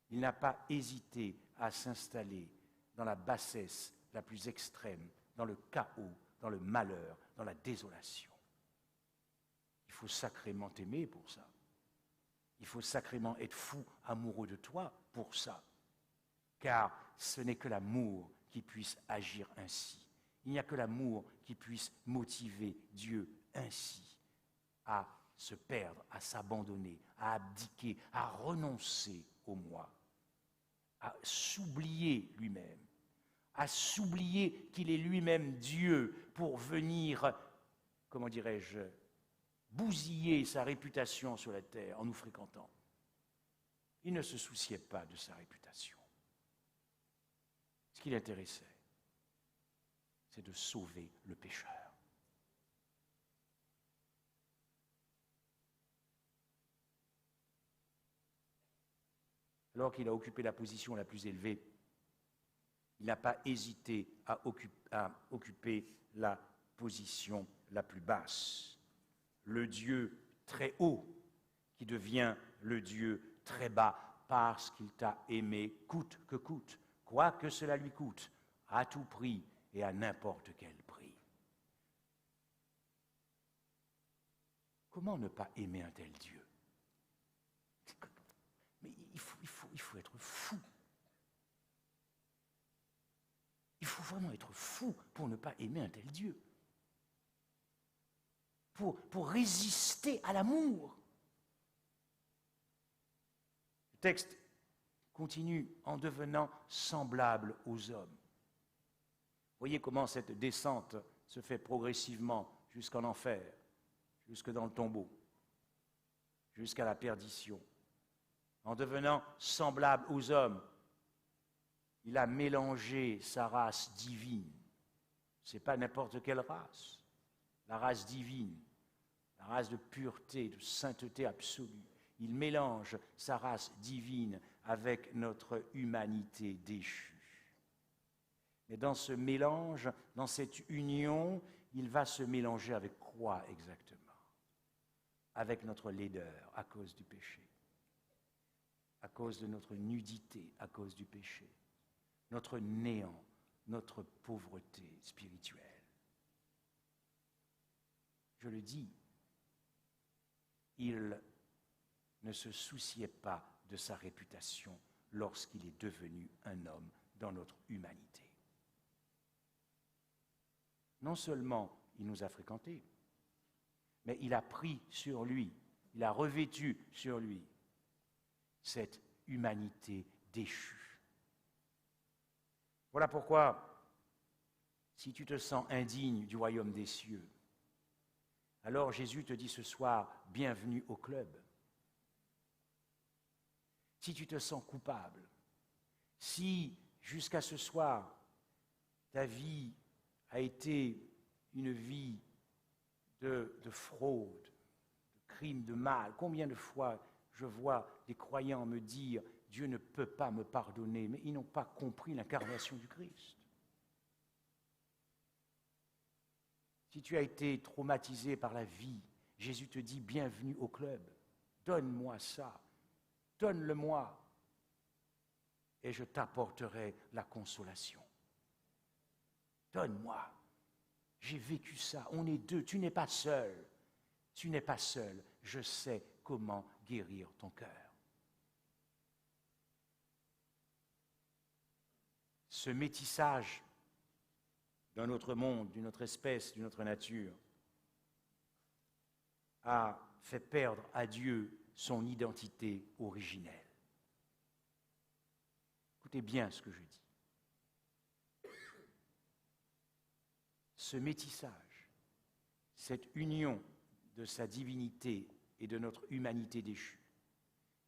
il n'a pas hésité à s'installer dans la bassesse la plus extrême, dans le chaos, dans le malheur, dans la désolation. Il faut sacrément t'aimer pour ça. Il faut sacrément être fou amoureux de toi pour ça. Car ce n'est que l'amour qui puisse agir ainsi. Il n'y a que l'amour qui puisse motiver Dieu ainsi à se perdre, à s'abandonner, à abdiquer, à renoncer au moi, à s'oublier lui-même, à s'oublier qu'il est lui-même Dieu pour venir, comment dirais-je, bousiller sa réputation sur la terre en nous fréquentant. Il ne se souciait pas de sa réputation. Ce qui l'intéressait, c'est de sauver le pécheur. Alors qu'il a occupé la position la plus élevée, il n'a pas hésité à occuper la position la plus basse. Le Dieu très haut qui devient le Dieu très bas parce qu'il t'a aimé coûte que coûte, quoi que cela lui coûte, à tout prix et à n'importe quel prix. Comment ne pas aimer un tel Dieu? Mais il faut être fou. Il faut vraiment être fou pour ne pas aimer un tel Dieu. Pour résister à l'amour. Le texte continue en devenant semblable aux hommes. Voyez comment cette descente se fait progressivement jusqu'en enfer, jusque dans le tombeau, jusqu'à la perdition. En devenant semblable aux hommes, il a mélangé sa race divine. Ce n'est pas n'importe quelle race. La race divine, la race de pureté, de sainteté absolue. Il mélange sa race divine avec notre humanité déchue. Mais dans ce mélange, dans cette union, il va se mélanger avec quoi exactement? Avec notre laideur à cause du péché, à cause de notre nudité à cause du péché, notre néant, notre pauvreté spirituelle. Je le dis, il ne se souciait pas de sa réputation lorsqu'il est devenu un homme dans notre humanité. Non seulement il nous a fréquentés, mais il a pris sur lui, il a revêtu sur lui cette humanité déchue. Voilà pourquoi, si tu te sens indigne du royaume des cieux, alors Jésus te dit ce soir, bienvenue au club. Si tu te sens coupable, si jusqu'à ce soir, ta vie a été une vie de fraude, de crime, de mal, combien de fois je vois des croyants me dire « Dieu ne peut pas me pardonner », mais ils n'ont pas compris l'incarnation du Christ. Si tu as été traumatisé par la vie, Jésus te dit « Bienvenue au club, donne-moi ça, donne-le-moi, et je t'apporterai la consolation. Donne-moi, J'ai vécu ça. On est deux. Tu n'es pas seul. Tu n'es pas seul. Je sais comment guérir ton cœur. Ce métissage d'un autre monde, d'une autre espèce, d'une autre nature, a fait perdre à Dieu son identité originelle. Écoutez bien ce que je dis. Ce métissage, cette union de sa divinité et de notre humanité déchue,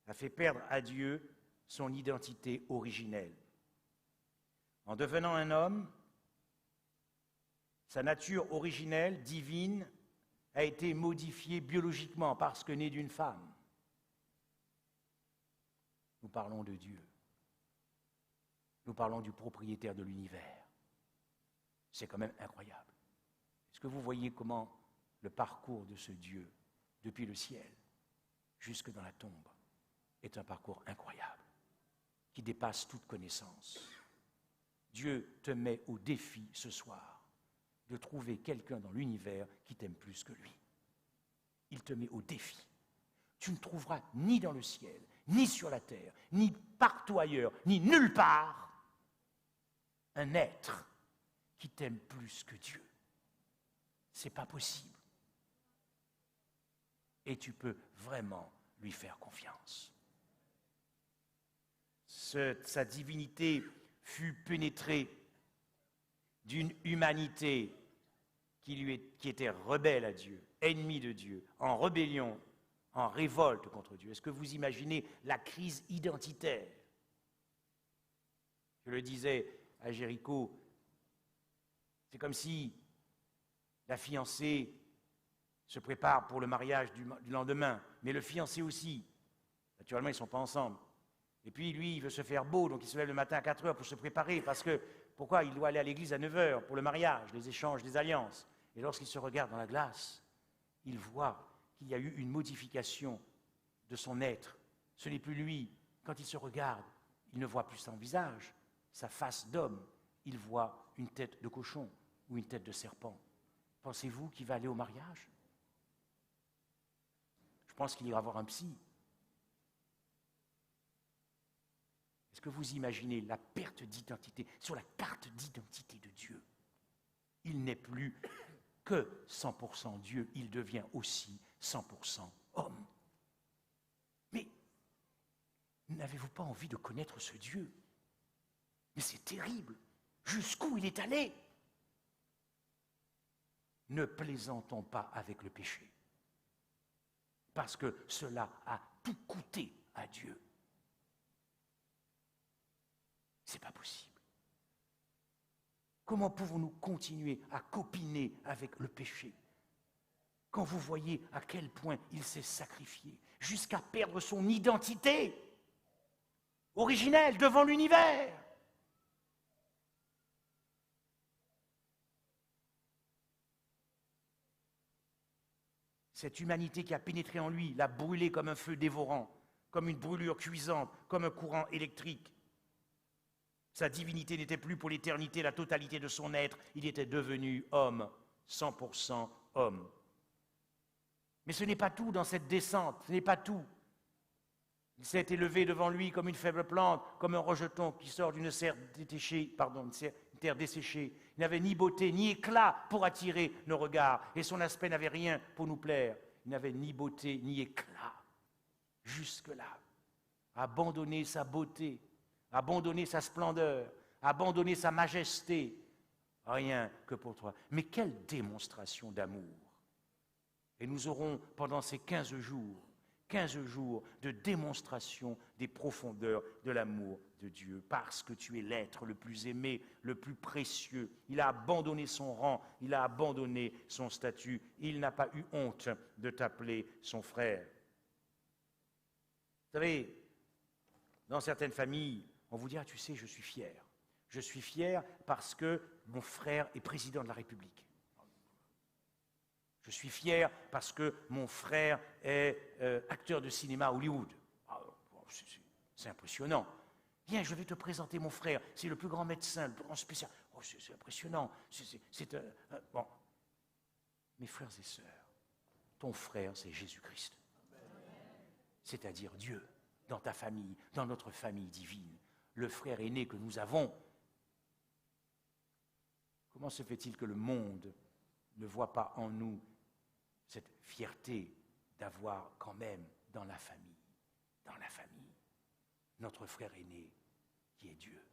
a fait perdre à Dieu son identité originelle. En devenant un homme, sa nature originelle, divine, a été modifiée biologiquement parce que né d'une femme. Nous parlons de Dieu. Nous parlons du propriétaire de l'univers. C'est quand même incroyable. Est-ce que vous voyez comment le parcours de ce Dieu, depuis le ciel jusque dans la tombe, est un parcours incroyable, qui dépasse toute connaissance. Dieu te met au défi ce soir de trouver quelqu'un dans l'univers qui t'aime plus que lui. Il te met au défi. Tu ne trouveras ni dans le ciel, ni sur la terre, ni partout ailleurs, ni nulle part, un être qui t'aime plus que Dieu. C'est pas possible. Et tu peux vraiment lui faire confiance. Sa divinité fut pénétrée d'une humanité qui était rebelle à Dieu, ennemie de Dieu, en rébellion, en révolte contre Dieu. Est-ce que vous imaginez la crise identitaire? Je le disais à Jéricho, c'est comme si la fiancée se prépare pour le mariage du lendemain, mais le fiancé aussi. Naturellement, ils ne sont pas ensemble. Et puis, lui, il veut se faire beau, donc il se lève le matin à 4 heures pour se préparer, parce que, pourquoi? Il doit aller à l'église à 9 heures pour le mariage, les échanges, les alliances. Et lorsqu'il se regarde dans la glace, il voit qu'il y a eu une modification de son être. Ce n'est plus lui. Quand il se regarde, il ne voit plus son visage, sa face d'homme. Il voit une tête de cochon ou une tête de serpent. Pensez-vous qu'il va aller au mariage? Je pense qu'il ira voir un psy. Est-ce que vous imaginez la perte d'identité sur la carte d'identité de Dieu? Il n'est plus que 100% Dieu, il devient aussi 100% homme. Mais n'avez-vous pas envie de connaître ce Dieu? Mais c'est terrible. Jusqu'où il est allé? Ne plaisantons pas avec le péché, parce que cela a tout coûté à Dieu. C'est pas possible. Comment pouvons-nous continuer à copiner avec le péché quand vous voyez à quel point il s'est sacrifié jusqu'à perdre son identité originelle devant l'univers? Cette humanité qui a pénétré en lui l'a brûlé comme un feu dévorant, comme une brûlure cuisante, comme un courant électrique. Sa divinité n'était plus pour l'éternité la totalité de son être, il était devenu homme, 100% homme. Mais ce n'est pas tout dans cette descente, ce n'est pas tout. Il s'est élevé devant lui comme une faible plante, comme un rejeton qui sort d'une terre desséchée. Il n'avait ni beauté ni éclat pour attirer nos regards, et son aspect n'avait rien pour nous plaire. Il n'avait ni beauté ni éclat. Jusque-là, abandonner sa beauté, abandonner sa splendeur, abandonner sa majesté, rien que pour toi. Mais quelle démonstration d'amour! Et nous aurons pendant ces 15 jours de démonstration des profondeurs de l'amour de Dieu, parce que tu es l'être le plus aimé, le plus précieux. Il a abandonné son rang, il a abandonné son statut, il n'a pas eu honte de t'appeler son frère. Vous savez, dans certaines familles, on vous dit, ah, tu sais, je suis fier. Je suis fier parce que mon frère est président de la République. Je suis fier parce que mon frère est acteur de cinéma à Hollywood. Ah, c'est impressionnant. Viens, je vais te présenter mon frère. C'est le plus grand médecin, le plus grand spécialiste. Oh, c'est impressionnant. Bon. Mes frères et sœurs, ton frère, c'est Jésus-Christ. C'est-à-dire Dieu, dans ta famille, dans notre famille divine. Le frère aîné que nous avons. Comment se fait-il que le monde ne voit pas en nous cette fierté d'avoir quand même dans la famille, notre frère aîné qui est Dieu?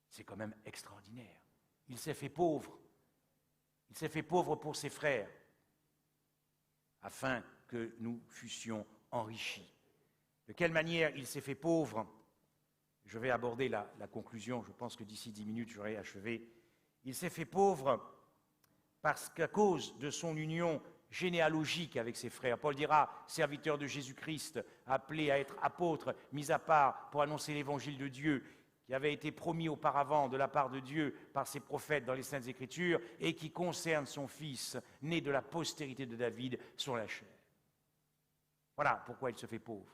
C'est quand même extraordinaire. Il s'est fait pauvre. Il s'est fait pauvre pour ses frères, afin que nous fussions enrichis. De quelle manière il s'est fait pauvre? Je vais aborder la conclusion, je pense que d'ici 10 minutes j'aurai achevé. Il s'est fait pauvre parce qu'à cause de son union généalogique avec ses frères, Paul dira, serviteur de Jésus-Christ, appelé à être apôtre, mis à part pour annoncer l'évangile de Dieu, qui avait été promis auparavant de la part de Dieu par ses prophètes dans les Saintes Écritures, et qui concerne son fils, né de la postérité de David sur la chair. Voilà pourquoi il se fait pauvre.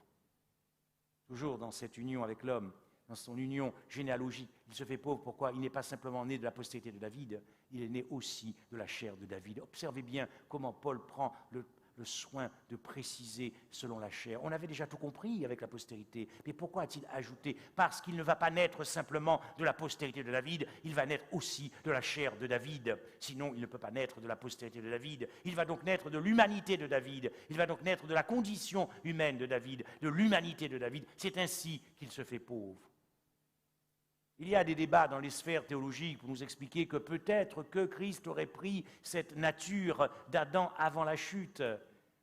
Toujours dans cette union avec l'homme, dans son union généalogique, il se fait pauvre. Pourquoi? Il n'est pas simplement né de la postérité de David, il est né aussi de la chair de David. Observez bien comment Paul prend le soin de préciser selon la chair. On avait déjà tout compris avec la postérité, mais pourquoi a-t-il ajouté? Parce qu'il ne va pas naître simplement de la postérité de David, il va naître aussi de la chair de David. Sinon, il ne peut pas naître de la postérité de David. Il va donc naître de l'humanité de David. Il va donc naître de la condition humaine de David, de l'humanité de David. C'est ainsi qu'il se fait pauvre. Il y a des débats dans les sphères théologiques pour nous expliquer que peut-être que Christ aurait pris cette nature d'Adam avant la chute.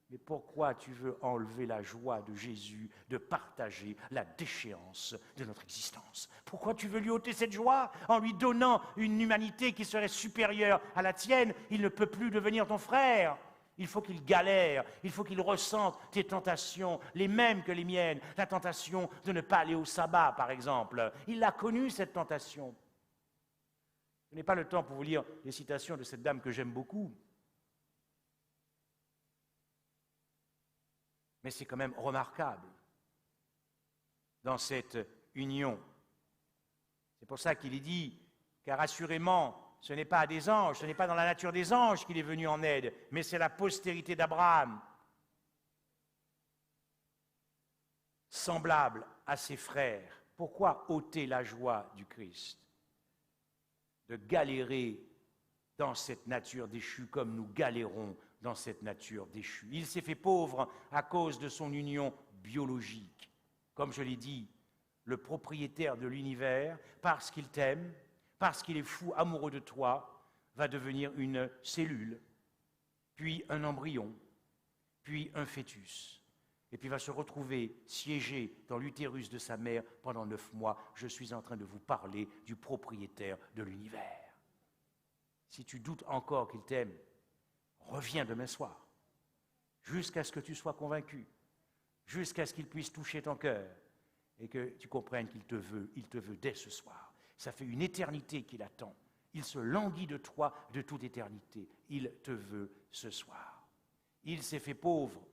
Mais pourquoi tu veux enlever la joie de Jésus de partager la déchéance de notre existence? Pourquoi tu veux lui ôter cette joie en lui donnant une humanité qui serait supérieure à la tienne? Il ne peut plus devenir ton frère. Il faut qu'il galère, il faut qu'il ressente tes tentations, les mêmes que les miennes. La tentation de ne pas aller au sabbat, par exemple. Il l'a connue, cette tentation. Je n'ai pas le temps pour vous lire les citations de cette dame que j'aime beaucoup. Mais c'est quand même remarquable dans cette union. C'est pour ça qu'il est dit, car assurément, ce n'est pas à des anges, ce n'est pas dans la nature des anges qu'il est venu en aide, mais c'est la postérité d'Abraham, semblable à ses frères. Pourquoi ôter la joie du Christ? De galérer dans cette nature déchue comme nous galérons dans cette nature déchue. Il s'est fait pauvre à cause de son union biologique. Comme je l'ai dit, le propriétaire de l'univers, parce qu'il t'aime, parce qu'il est fou, amoureux de toi, va devenir une cellule, puis un embryon, puis un fœtus, et puis va se retrouver siégé dans l'utérus de sa mère pendant 9 mois. Je suis en train de vous parler du propriétaire de l'univers. Si tu doutes encore qu'il t'aime, reviens demain soir, jusqu'à ce que tu sois convaincu, jusqu'à ce qu'il puisse toucher ton cœur, et que tu comprennes qu'il te veut dès ce soir. Ça fait une éternité qu'il attend. Il se languit de toi de toute éternité. Il te veut ce soir. Il s'est fait pauvre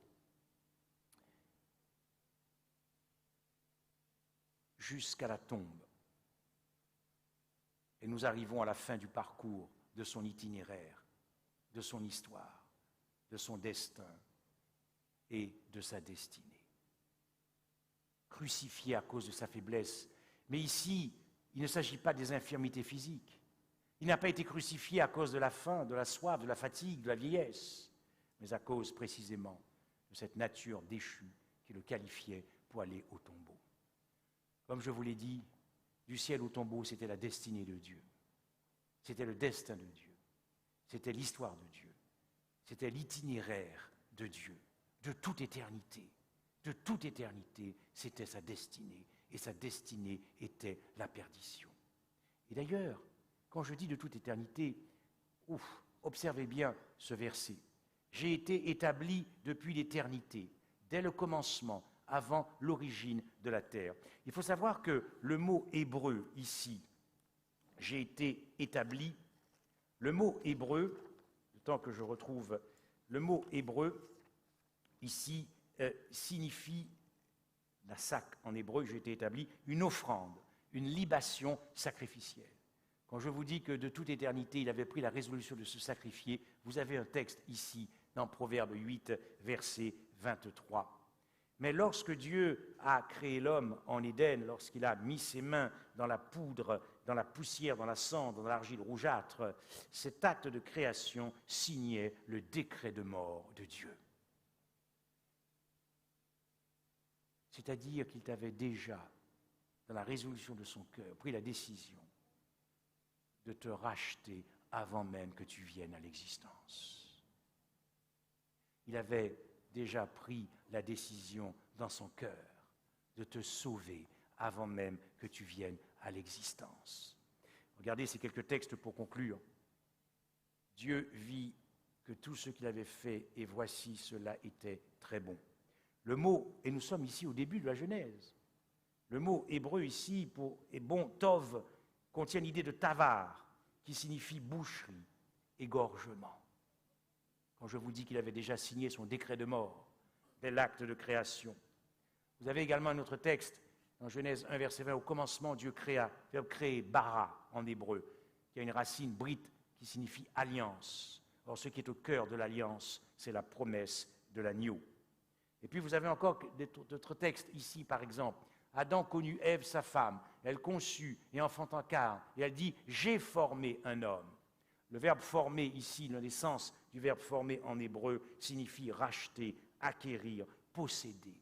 jusqu'à la tombe. Et nous arrivons à la fin du parcours de son itinéraire, de son histoire, de son destin et de sa destinée. Crucifié à cause de sa faiblesse. Mais ici, il ne s'agit pas des infirmités physiques. Il n'a pas été crucifié à cause de la faim, de la soif, de la fatigue, de la vieillesse, mais à cause précisément de cette nature déchue qui le qualifiait pour aller au tombeau. Comme je vous l'ai dit, du ciel au tombeau, c'était la destinée de Dieu. C'était le destin de Dieu. C'était l'histoire de Dieu. C'était l'itinéraire de Dieu, de toute éternité. De toute éternité, c'était sa destinée. Et sa destinée était la perdition. Et d'ailleurs, quand je dis de toute éternité, observez bien ce verset. J'ai été établi depuis l'éternité, dès le commencement, avant l'origine de la terre. Il faut savoir que le mot hébreu ici, j'ai été établi, le mot hébreu, le temps que je retrouve, le mot hébreu ici signifie, la sac en hébreu, j'ai été établi, une offrande, une libation sacrificielle. Quand je vous dis que de toute éternité, il avait pris la résolution de se sacrifier, vous avez un texte ici, dans Proverbe 8, verset 23. Mais lorsque Dieu a créé l'homme en Éden, lorsqu'il a mis ses mains dans la poudre, dans la poussière, dans la cendre, dans l'argile rougeâtre, cet acte de création signait le décret de mort de Dieu. C'est-à-dire qu'il t'avait déjà, dans la résolution de son cœur, pris la décision de te racheter avant même que tu viennes à l'existence. Il avait déjà pris la décision dans son cœur de te sauver avant même que tu viennes à l'existence. Regardez ces quelques textes pour conclure. Dieu vit que tout ce qu'il avait fait, et voici cela était très bon. Le mot, et nous sommes ici au début de la Genèse, le mot hébreu ici pour est bon, tov, contient l'idée de tavar, qui signifie boucherie, égorgement. Quand je vous dis qu'il avait déjà signé son décret de mort, dès l'acte de création. Vous avez également un autre texte, dans Genèse 1, verset 20, au commencement, Dieu créa, verbe créer, bara en hébreu, qui a une racine brite qui signifie alliance. Or, ce qui est au cœur de l'alliance, c'est la promesse de l'agneau. Et puis, vous avez encore d'autres textes ici, par exemple. Adam connut Ève, sa femme, elle conçut et enfanta Caïn, et elle dit « j'ai formé un homme ». Le verbe « former » ici, l'un des sens du verbe « former » en hébreu, signifie racheter, acquérir, posséder.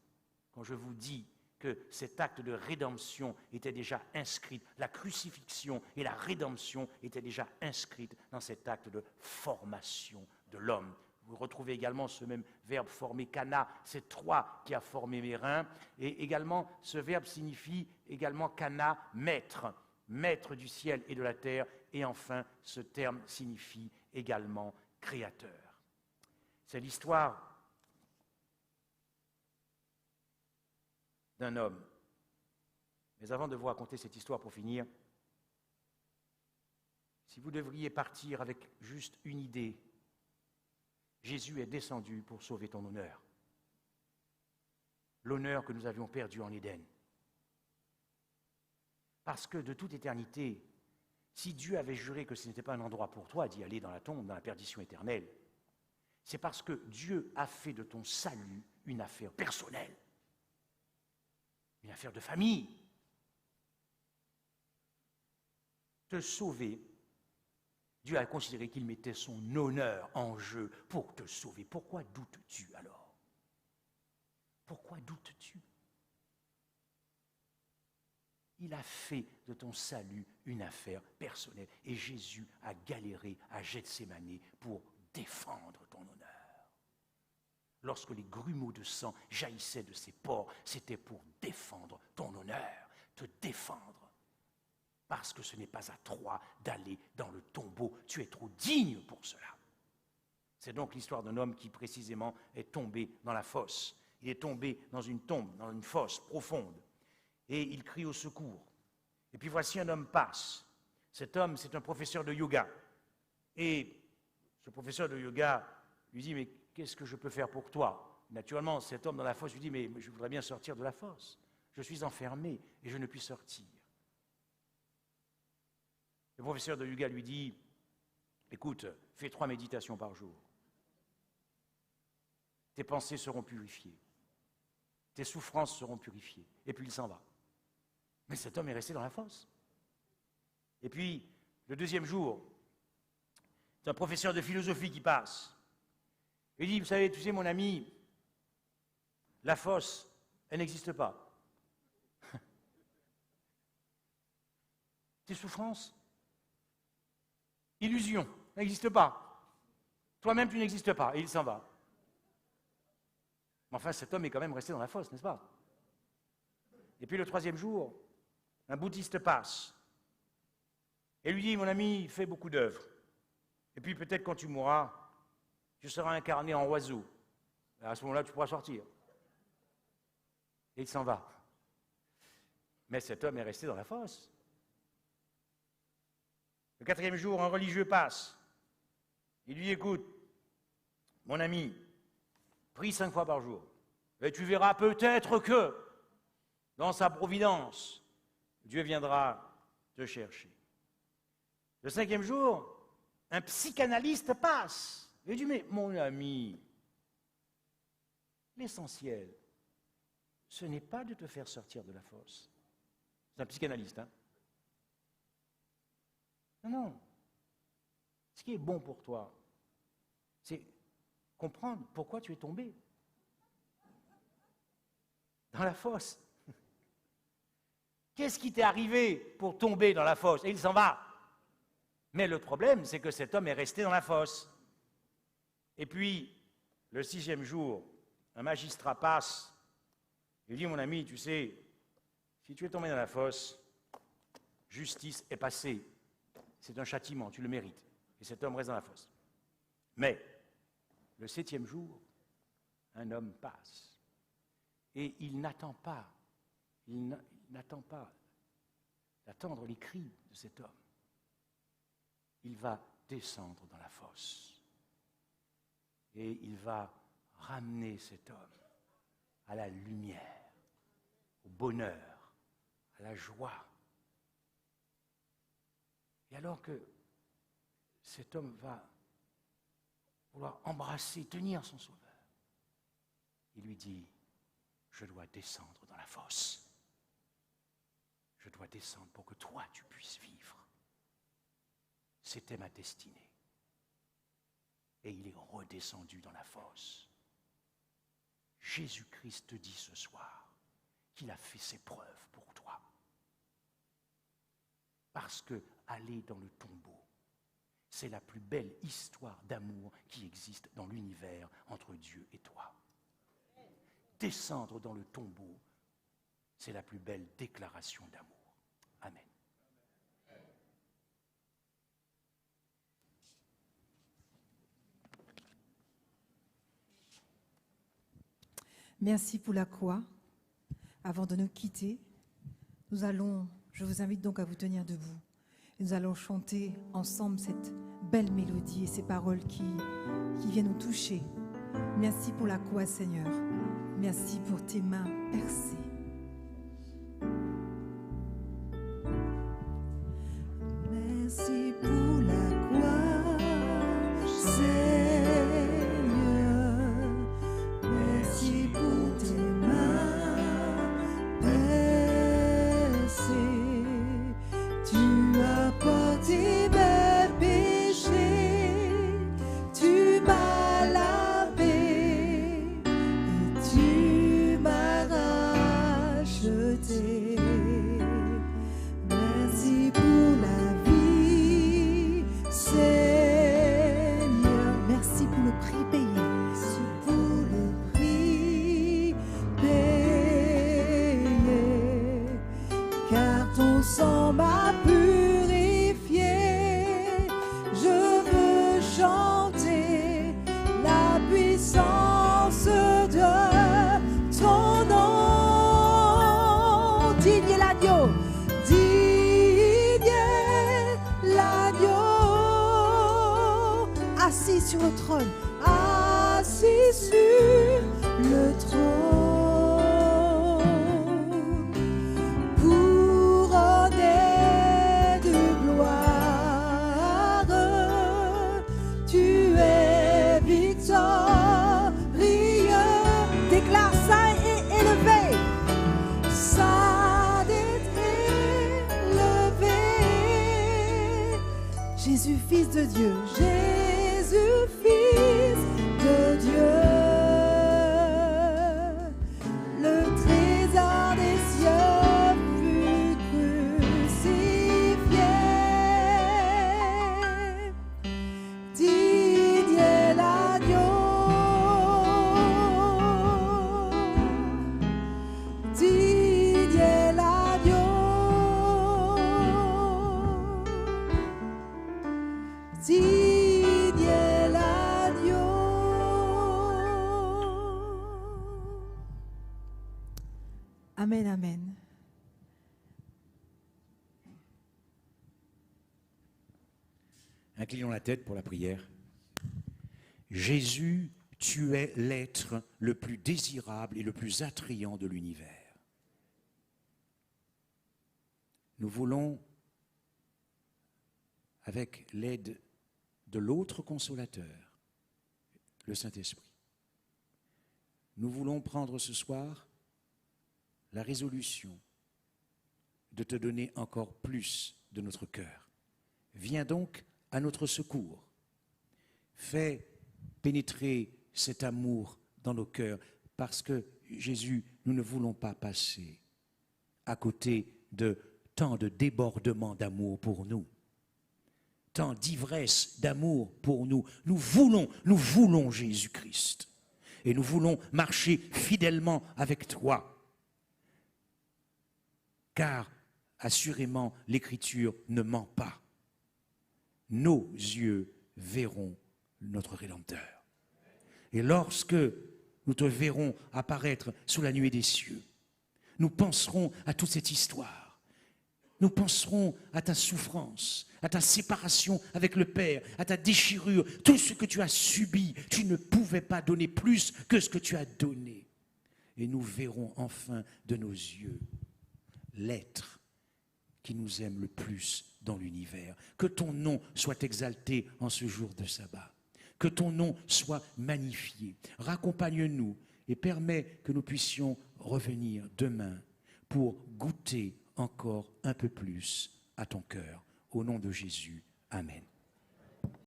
Quand je vous dis que cet acte de rédemption était déjà inscrit, la crucifixion et la rédemption étaient déjà inscrites dans cet acte de formation de l'homme. Vous retrouvez également ce même verbe former, kana, c'est toi qui as formé mes reins. Et également, ce verbe signifie également kana, maître, maître du ciel et de la terre. Et enfin, ce terme signifie également créateur. C'est l'histoire d'un homme. Mais avant de vous raconter cette histoire pour finir, si vous devriez partir avec juste une idée, Jésus est descendu pour sauver ton honneur. L'honneur que nous avions perdu en Éden. Parce que de toute éternité, si Dieu avait juré que ce n'était pas un endroit pour toi d'y aller dans la tombe, dans la perdition éternelle, c'est parce que Dieu a fait de ton salut une affaire personnelle, une affaire de famille. Te sauver, Dieu a considéré qu'il mettait son honneur en jeu pour te sauver. Pourquoi doutes-tu alors? Pourquoi doutes-tu? Il a fait de ton salut une affaire personnelle. Et Jésus a galéré à Gethsémani pour défendre ton honneur. Lorsque les grumeaux de sang jaillissaient de ses pores, c'était pour défendre ton honneur, te défendre. Parce que ce n'est pas à toi d'aller dans le tombeau. Tu es trop digne pour cela. C'est donc l'histoire d'un homme qui, précisément, est tombé dans la fosse. Il est tombé dans une tombe, dans une fosse profonde. Et il crie au secours. Et puis voici un homme passe. Cet homme, c'est un professeur de yoga. Et ce professeur de yoga lui dit « Mais qu'est-ce que je peux faire pour toi ?» Naturellement, cet homme dans la fosse lui dit « Mais je voudrais bien sortir de la fosse. Je suis enfermé et je ne puis sortir. » Le professeur de yoga lui dit, écoute, fais 3 méditations par jour. Tes pensées seront purifiées. Tes souffrances seront purifiées. Et puis il s'en va. Mais cet homme est resté dans la fosse. Et puis, le deuxième jour, c'est un professeur de philosophie qui passe. Il dit, vous savez, tu sais mon ami, la fosse, elle n'existe pas. Tes souffrances, illusion, n'existe pas. Toi-même, tu n'existes pas. Et il s'en va. Mais enfin, cet homme est quand même resté dans la fosse, n'est-ce pas? Et puis le troisième jour, un bouddhiste passe et lui dit, mon ami, fais beaucoup d'œuvres. Et puis peut-être quand tu mourras, tu seras incarné en oiseau. Et à ce moment-là, tu pourras sortir. Et il s'en va. Mais cet homme est resté dans la fosse. Le 4e jour, un religieux passe. Il lui dit, écoute, mon ami, prie 5 fois par jour. Et tu verras peut-être que, dans sa providence, Dieu viendra te chercher. Le 5e jour, un psychanalyste passe. Il dit, mais mon ami, l'essentiel, ce n'est pas de te faire sortir de la fosse. C'est un psychanalyste, hein? Non. Ce qui est bon pour toi, c'est comprendre pourquoi tu es tombé dans la fosse. Qu'est-ce qui t'est arrivé pour tomber dans la fosse? Et il s'en va. Mais le problème, c'est que cet homme est resté dans la fosse. Et puis, le 6e jour, un magistrat passe. Il dit, mon ami, tu sais, si tu es tombé dans la fosse, justice est passée. C'est un châtiment, tu le mérites. Et cet homme reste dans la fosse. Mais, le 7e jour, un homme passe. Et il n'attend pas d'attendre les cris de cet homme. Il va descendre dans la fosse. Et il va ramener cet homme à la lumière, au bonheur, à la joie. Et alors que cet homme va vouloir embrasser, tenir son sauveur, il lui dit, je dois descendre dans la fosse. Je dois descendre pour que toi, tu puisses vivre. C'était ma destinée. Et il est redescendu dans la fosse. Jésus-Christ te dit ce soir qu'il a fait ses preuves pour toi. Parce que aller dans le tombeau, c'est la plus belle histoire d'amour qui existe dans l'univers entre Dieu et toi. Descendre dans le tombeau, c'est la plus belle déclaration d'amour. Amen. Merci pour la croix. Avant de nous quitter, je vous invite donc à vous tenir debout. Et nous allons chanter ensemble cette belle mélodie et ces paroles qui viennent nous toucher. Merci pour la croix, Seigneur. Merci pour tes mains percées. Merci pour la croix, Seigneur. Merci pour tes mains percées. Tu as porté mes péchés, tu m'as lavé et tu m'as racheté. Merci pour la vie, Seigneur. Merci pour le prix payé. Merci pour le prix payé, car ton sang m'a purifié. Je veux chanter la puissance de ton nom. Digne est l'agneau, digne est l'agneau, assis sur le trône, assis sur le trône, couronné de gloire, tu es victorieux. Déclare saint et élevé. Saint d'être élevé, Jésus, Fils de Dieu. Jésus, Fils de Dieu, le trésor des cieux fut crucifié. Digne est l'agneau, digne est l'agneau, digne est l'agneau. Amen, amen. Inclinons la tête pour la prière. Jésus, tu es l'être le plus désirable et le plus attrayant de l'univers. Nous voulons, avec l'aide de l'autre consolateur, le Saint-Esprit. Nous voulons prendre ce soir la résolution de te donner encore plus de notre cœur. Viens donc à notre secours. Fais pénétrer cet amour dans nos cœurs, parce que, Jésus, nous ne voulons pas passer à côté de tant de débordements d'amour pour nous, tant d'ivresse d'amour pour nous. Nous voulons Jésus-Christ, et nous voulons marcher fidèlement avec toi, car assurément l'Écriture ne ment pas. Nos yeux verront notre Rédempteur. Et lorsque nous te verrons apparaître sous la nuée des cieux, nous penserons à toute cette histoire. Nous penserons à ta souffrance, à ta séparation avec le Père, à ta déchirure, tout ce que tu as subi. Tu ne pouvais pas donner plus que ce que tu as donné. Et nous verrons enfin de nos yeux l'être qui nous aime le plus dans l'univers. Que ton nom soit exalté en ce jour de sabbat. Que ton nom soit magnifié. Raccompagne-nous et permets que nous puissions revenir demain pour goûter encore un peu plus à ton cœur. Au nom de Jésus, Amen.